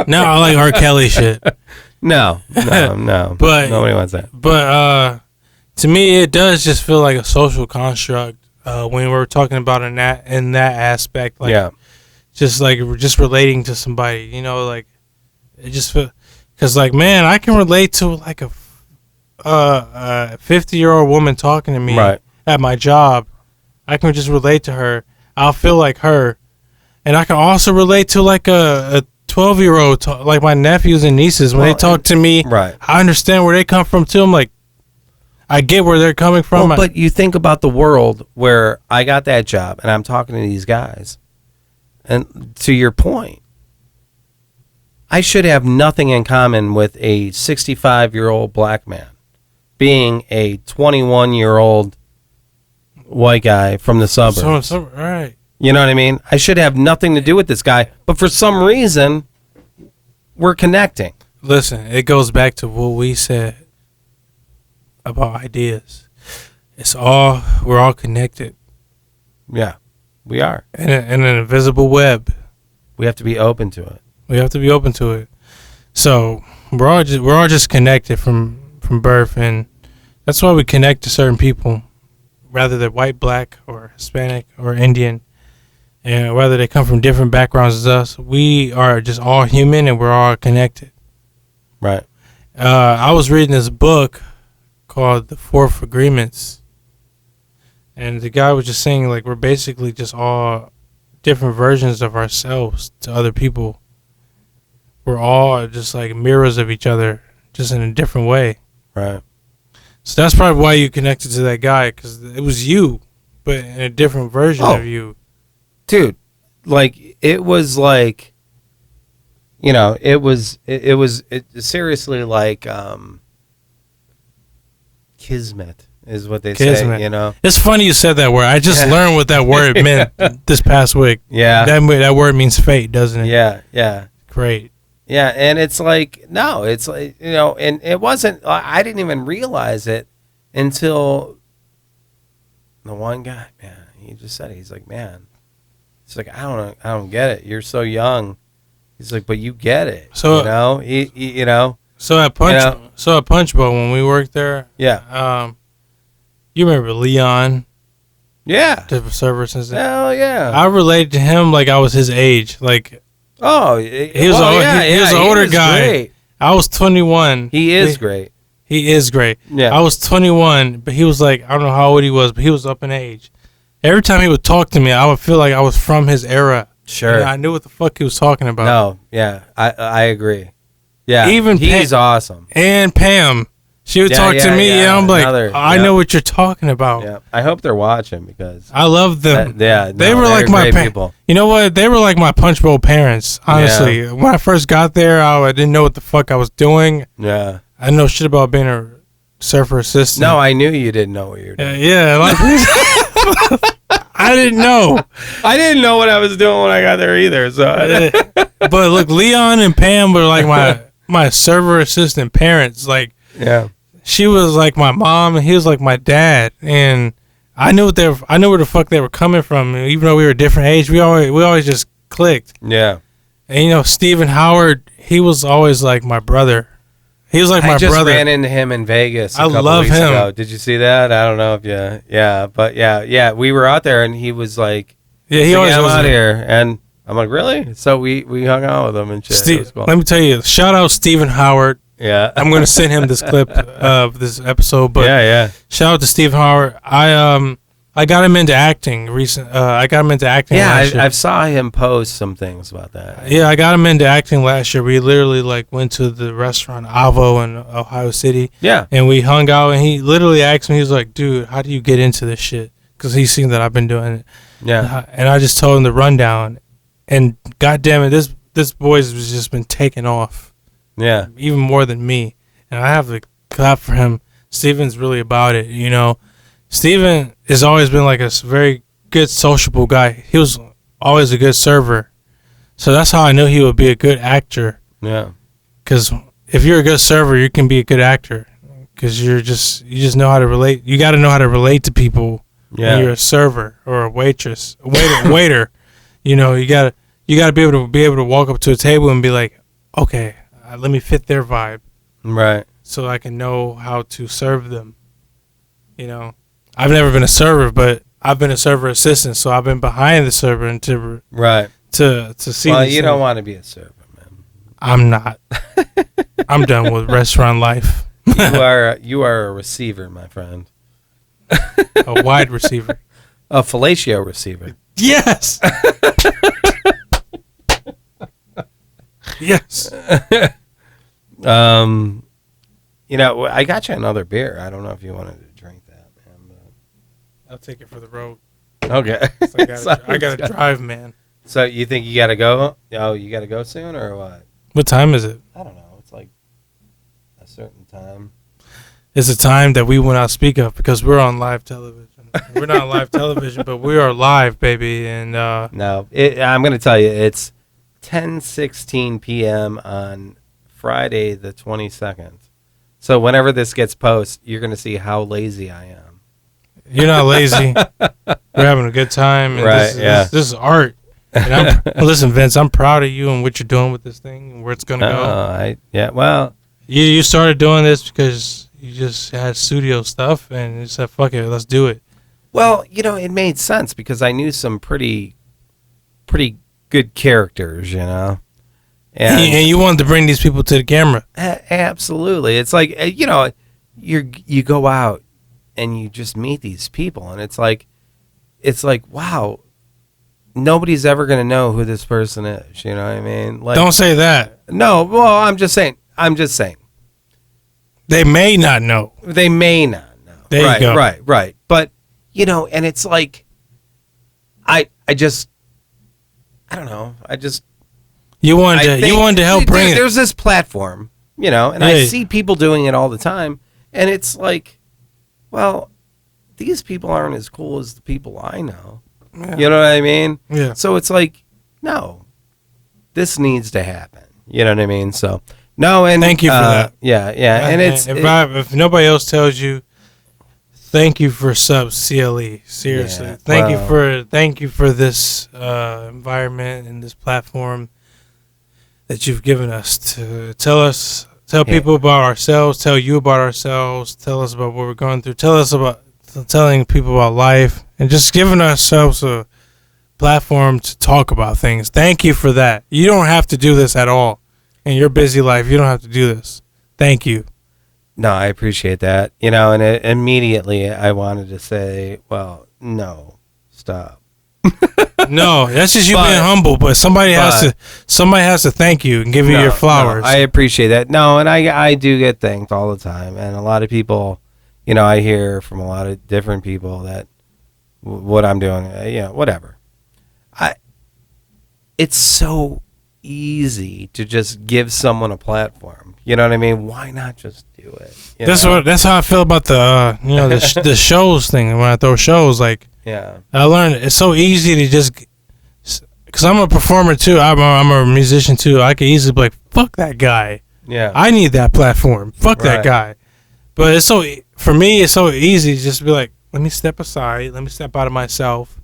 No, I like R. Kelly shit. No. But nobody wants that. But to me, it does just feel like a social construct when we're talking about in that aspect. Like, yeah. Just like just relating to somebody, you know, like it just feel because like man, I can relate to like a 50-year-old woman talking to me at my job. I can just relate to her. I'll feel like her, and I can also relate to like a 12-year-old, like my nephews and nieces when they talk to me. Right. I understand where they come from too. I'm like, I get where they're coming from. Well, but you think about the world where I got that job and I'm talking to these guys. And to your point, I should have nothing in common with a 65-year-old black man being a 21-year-old white guy from the suburbs. Right. You know what I mean? I should have nothing to do with this guy, but for some reason, we're connecting. Listen, it goes back to what we said about ideas. We're all connected. Yeah. We are. In an invisible web. We have to be open to it. We have to be open to it. So we're all just connected from birth, and that's why we connect to certain people, whether they're white, black, or Hispanic, or Indian, and whether they come from different backgrounds as us. We are just all human, and we're all connected. Right. I was reading this book called The Fourth Agreements. And the guy was just saying, like, we're basically just all different versions of ourselves to other people. We're all just like mirrors of each other, just in a different way. Right. So that's probably why you connected to that guy, because it was you, but in a different version of you. Dude, like, it was like, you know, it was seriously like kismet. Is what they say, you know. It's funny you said that word. I just learned what that word meant this past week. Yeah. That word means fate, doesn't it? Yeah. Great. Yeah, and it's like, no, it's like, you know, and it wasn't, I didn't even realize it until the one guy, man, he just said it. He's like, man, it's like, I don't get it. You're so young. He's like, but you get it. So, you know, you know. So at Punch Bowl, when we worked there, yeah. You remember Leon? Yeah. The server assistant. Hell yeah. I related to him like I was his age. Like, he was an older guy. Great. I was 21. He is great. He is great. Yeah. I was 21, but he was like, I don't know how old he was, but he was up in age. Every time he would talk to me, I would feel like I was from his era. Sure. And I knew what the fuck he was talking about. No, yeah. I agree. Yeah. Even he's awesome. And Pam. She would talk to me, and I'm like, I know what you're talking about. Yeah, I hope they're watching because I love them. They were like my people. You know what? They were like my Punch Bowl parents. Honestly, when I first got there, I didn't know what the fuck I was doing. Yeah, I didn't know shit about being a surfer assistant. No, I knew you didn't know what you were doing. Yeah, like, I didn't know. I didn't know what I was doing when I got there either. So, but look, Leon and Pam were like my server assistant parents. Like, yeah. She was like my mom, and he was like my dad, and I knew where the fuck they were coming from. Even though we were a different age, we always just clicked. Yeah. And you know, Stephen Howard, he was always like my brother. He was like my brother. I just ran into him in Vegas. I love him. Ago. Did you see that? I don't know if yeah. We were out there, and he was like, he always was out here, and I'm like, really? So we hung out with him and shit. Cool. Let me tell you, shout out Stephen Howard. Yeah, I'm gonna send him this clip of this episode. But yeah. Shout out to Steve Howard. I got him into acting I got him into acting. Yeah, last year. I saw him post some things about that. Yeah, I got him into acting last year. We literally like went to the restaurant Avo in Ohio City. Yeah, and we hung out, and he literally asked me. He was like, "Dude, how do you get into this shit?" Because he's seen that I've been doing it. Yeah, and I just told him the rundown, and goddamn it, this boy's just been taking off. Yeah. Even more than me. And I have to clap for him. Steven's really about it, you know. Steven has always been like a very good sociable guy. He was always a good server. So that's how I knew he would be a good actor. Yeah. Because if you're a good server, you can be a good actor because you just know how to relate. You got to know how to relate to people. Yeah. When you're a server or a waitress, waiter. You know, you gotta be able to walk up to a table and be like, okay, let me fit their vibe, Right. so I can know how to serve them. You know, I've never been a server, but I've been a server assistant, so I've been behind the server and to see. Well, you don't want to be a server, man. I'm not. I'm done with restaurant life. You are a receiver, my friend. A wide receiver. A fellatio receiver. Yes. Yes. You know, I got you another beer. I don't know if you wanted to drink that, man. But... I'll take it for the road. Okay. I gotta drive, man. So you think you gotta go? Oh, you gotta go soon or what? What time is it? I don't know. It's like a certain time. It's a time that we will not speak of because we're on live television. We're not on live television, but we are live, baby. And no, I'm gonna tell you, it's 10:16 p.m. on Friday the 22nd. So whenever this gets posted, you're gonna see how lazy I am. You're not lazy. We're having a good time. And right? This is art. And listen, Vince, I'm proud of you and what you're doing with this thing and where it's gonna go. Well, you started doing this because you just had studio stuff and you said, "Fuck it, let's do it." Well, you know, it made sense because I knew some pretty good characters, you know. And you wanted to bring these people to the camera. Absolutely. It's like, you know, you go out and you just meet these people and it's like, wow, nobody's ever going to know who this person is. You know what I mean? Like, don't say that. No. Well, I'm just saying. They may not know. They may not know. There you go. Right. But, you know, and it's like, I don't know. You wanted to help bring it. There's this platform, you know, and I see people doing it all the time, and it's like, well, these people aren't as cool as the people I know. Yeah. You know what I mean? Yeah. So it's like, no, this needs to happen. You know what I mean? So no, and thank you for that. Yeah, and if nobody else tells you, thank you for subs CLE. Seriously, yeah, thank you for this environment and this platform that you've given us to tell people about ourselves, tell you about ourselves, tell us about what we're going through, telling people about life, and just giving ourselves a platform to talk about things. Thank you for that. You don't have to do this at all in your busy life. You don't have to do this. Thank you. No, I appreciate that. You know, and immediately I wanted to say, well, no, stop. No, that's just you being humble. But somebody has to thank you and give you your flowers. No, I appreciate that. No, and I do get thanked all the time, and a lot of people, you know, I hear from a lot of different people that what I'm doing, you know, whatever. It's so easy to just give someone a platform. You know what I mean? Why not just do it? That's how I feel about the the shows thing. When I throw shows, like, yeah, I learned it's so easy to just, because I'm a performer too. I'm a musician too. I could easily be like, fuck that guy. Yeah, I need that platform. Fuck that guy. But for me, it's so easy to just be like, let me step aside. Let me step out of myself.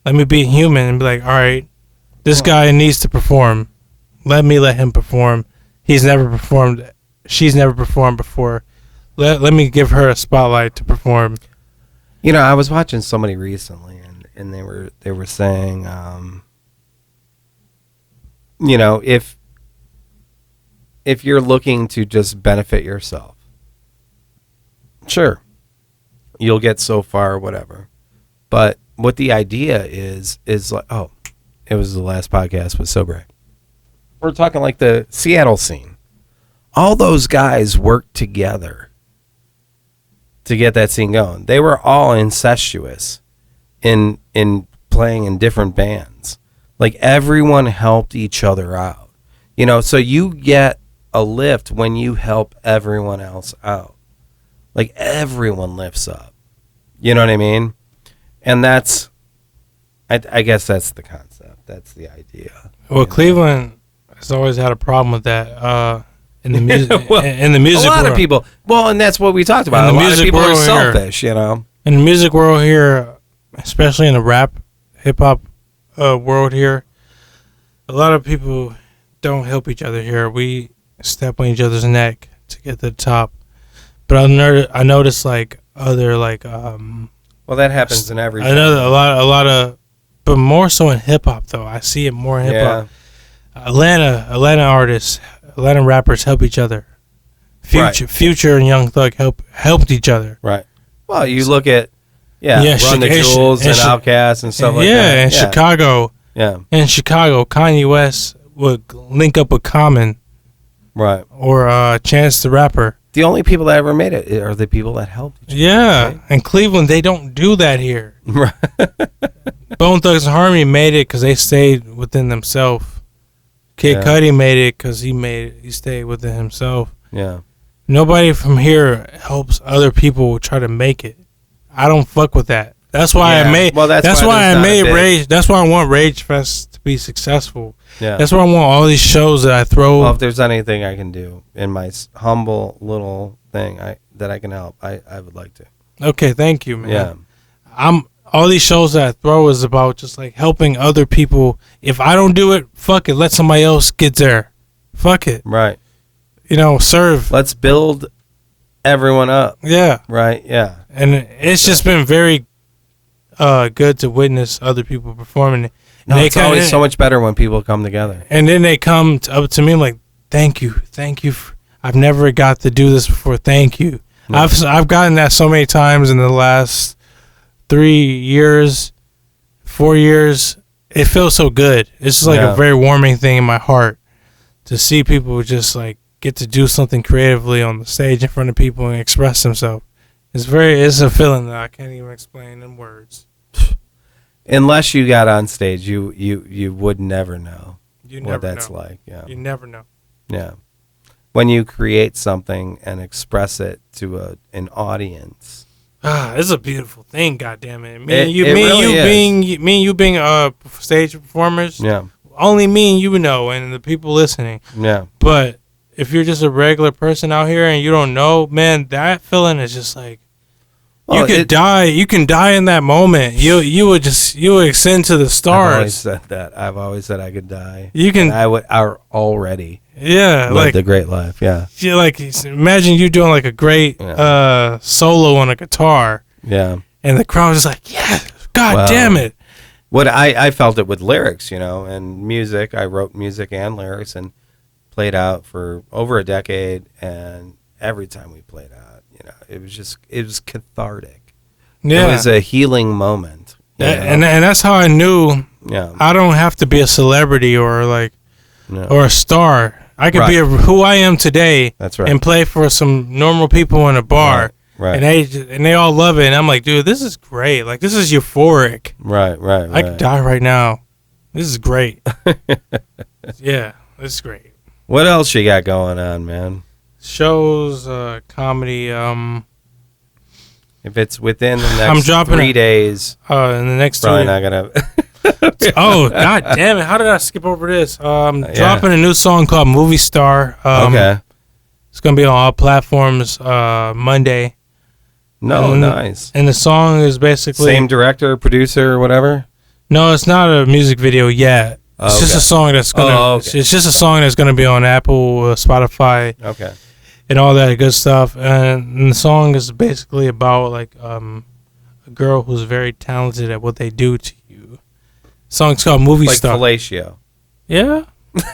Let me be human and be like, all right, this guy needs to perform. Let him perform. He's never performed. She's never performed before. Let me give her a spotlight to perform. You know, I was watching somebody recently, and they were saying, you know, if you're looking to just benefit yourself, sure, you'll get so far, whatever. But what the idea is like, oh, it was the last podcast with Sobre. We're talking like the Seattle scene. All those guys worked together to get that scene going. They were all incestuous in playing in different bands. Like, everyone helped each other out. You know, so you get a lift when you help everyone else out. Like, everyone lifts up. You know what I mean? And that's, I guess that's the concept. That's the idea. Well, Cleveland has always had a problem with that. in the music Well, in the music a lot world. of people. Well, and that's what we talked about. In A the lot of music people are world here. selfish, you know. In the music world here, especially in the rap, hip hop world here, a lot of people don't help each other here. We step on each other's neck to get to the top. But I noticed like other like Well, that happens in every. another a lot of, but more so in hip hop though. I see it more in hip hop. Atlanta artists, Atlanta rappers help each other. Future and Young Thug helped each other. Right. Well, you look at Run the Jewels and Outkast and stuff like that. Yeah, in Chicago. Yeah. In Chicago, Kanye West would link up with Common, Right. or Chance the Rapper. The only people that ever made it are the people that helped each other. Yeah, right? in Cleveland they don't do that here. Right. Bone Thugs and Harmony made it because they stayed within themselves. Kid Cudi made it because he stayed within himself. Yeah. Nobody from here helps other people try to make it. I don't fuck with that. That's why I made. Well, that's why I made big... Rage. That's why I want Rage Fest to be successful. Yeah. That's why I want all these shows that I throw. Well, if there's anything I can do in my humble little thing that I can help, I would like to. Okay, thank you, man. Yeah. All these shows that I throw is about just like helping other people. If I don't do it, fuck it. Let somebody else get there. Fuck it. Right. Serve. Let's build everyone up. Yeah. Right. Yeah. And it's just been very good to witness other people performing it. No, it's always so much better when people come together. And then they come up to me like, "Thank you. I've never got to do this before. Thank you." No. I've gotten that so many times in the last 3 years, 4 years. It feels so good. It's just like a very warming thing in my heart to see people just like get to do something creatively on the stage in front of people and express themselves. It's a feeling that I can't even explain in words. Unless you got on stage, you would never know what that's like. Yeah. You never know. Yeah. When you create something and express it to an audience. It's a beautiful thing, goddammit. Me and you being stage performers. Yeah. Only me and you know, and the people listening. Yeah. But if you're just a regular person out here and you don't know, man, that feeling is just like you could die. You can die in that moment. You would ascend to the stars. I've always said I could die. You can. I would. Are already. Yeah, lived a great life. Yeah. Like imagine you doing like a great solo on a guitar. Yeah. And the crowd is like, yeah, damn it. What I felt it with lyrics, and music. I wrote music and lyrics and played out for over a decade, and every time we played out, it was cathartic. Yeah. It was a healing moment. And that's how I knew. Yeah. I don't have to be a celebrity or or a star. I could be who I am today. That's right. And play for some normal people in a bar. Right. And they all love it. And I'm like, dude, this is great. Like, this is euphoric. Right. I could die right now. This is great. Yeah, this is great. What else you got going on, man? Shows, comedy. If it's within the next 3 days, in the next probably not gonna. Oh, god damn it! How did I skip over this? Dropping a new song called "Movie Star." Okay. It's gonna be on all platforms Monday. Nice. And the song is basically same director, producer, or whatever. No, it's not a music video yet. It's just a song that's gonna. It's just a song that's gonna be on Apple, Spotify. Okay. And all that good stuff. And the song is basically about like a girl who's very talented at what they do to you. The song's called "Movie Star." Like fellatio. Yeah,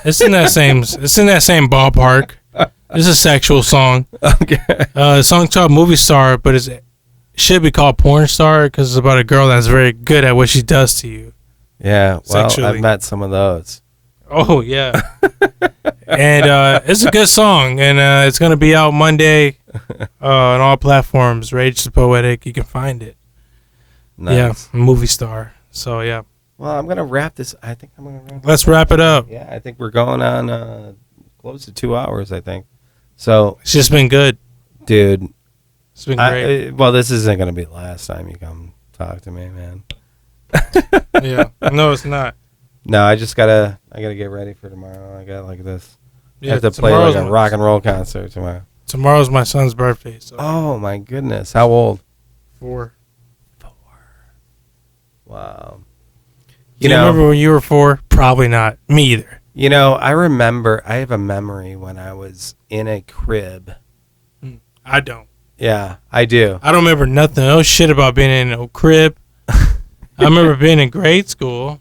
it's in that same. It's in that same ballpark. It's a sexual song. Okay. The song's called "Movie Star," but it should be called "Porn Star" because it's about a girl that's very good at what she does to you. Yeah, well, I've met some of those. Oh yeah. And it's a good song, and it's gonna be out Monday on all platforms. Rage the Poetic, you can find it. Nice. Yeah, Movie Star. So yeah. Well, I'm gonna wrap this. I think I'm gonna. Let's wrap it up. Yeah, I think we're going on close to 2 hours. I think. So it's just been good, dude. It's been great. Well, this isn't gonna be the last time you come talk to me, man. Yeah. No, it's not. No, I gotta get ready for tomorrow. I got like this I have to play like a rock and roll concert tomorrow. Tomorrow's my son's birthday. So. Oh my goodness! How old? 4. Wow. You remember when you were 4? Probably not. Me either. You know, I remember. I have a memory when I was in a crib. I don't. Yeah, I do. I don't remember nothing. No shit about being in a crib. I remember being in grade school.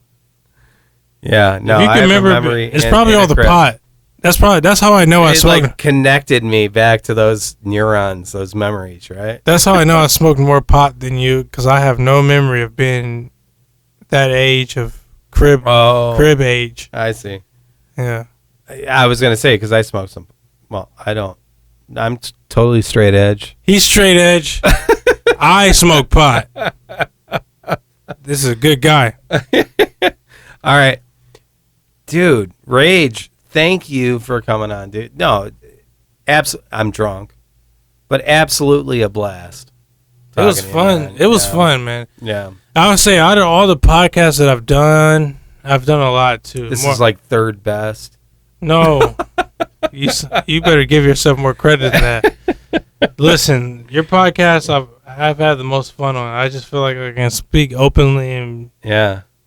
Yeah, no, you can I remember. memory. It's probably all the crib. Pot. That's how I know I smoked. Like connected me back to those neurons, those memories, right? That's how I know I smoked more pot than you, because I have no memory of being that age of crib age. I see. Yeah, I was gonna say because I smoke some. Well, I don't. I'm totally straight edge. He's straight edge. I smoke pot. This is a good guy. All right, dude. Rage. Thank you for coming on, dude. No, I'm drunk, but absolutely a blast. It was fun. It was fun, man. Yeah. I would say out of all the podcasts that I've done a lot too. This is like third best. No, you better give yourself more credit than that. Listen, your podcast I've had the most fun on. I just feel like I can speak openly and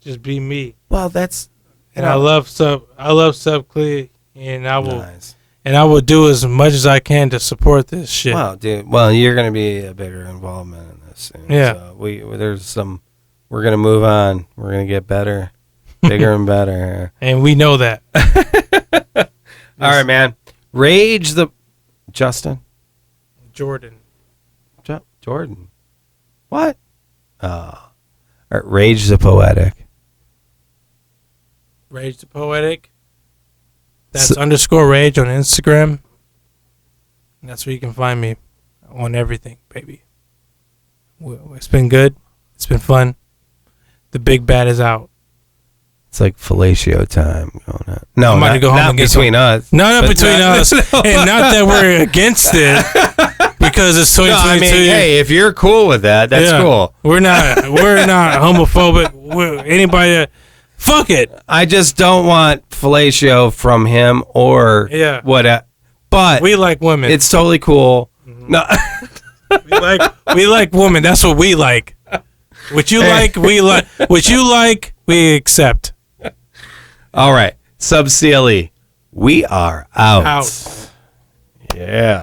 just be me. Well, that's. And I love Sub Clee, and I will do as much as I can to support this shit. Wow, dude. Well, you're gonna be a bigger involvement in this soon. Yeah. So we're gonna move on. We're gonna get better, bigger and better. And we know that. All right, man. Rage the Justin. Jordan. Jordan. What? All right, Rage the Poetic. Rage the Poetic. That's _Rage on Instagram. And that's where you can find me on everything, baby. It's been good. It's been fun. The big bad is out. It's like fellatio time going on. No, I'm about to go home not between us. No, not between us. And not that we're against it. Because it's 2022. No, I mean, hey, if you're cool with that, that's cool. We're not homophobic. Anybody... Fuck it. I just don't want fellatio from him or what. But we like women. It's totally cool. Mm-hmm. No, we like women. That's what we like. What you like, we like. What you like, we accept. All right, Sub CLE, we are out. Yeah.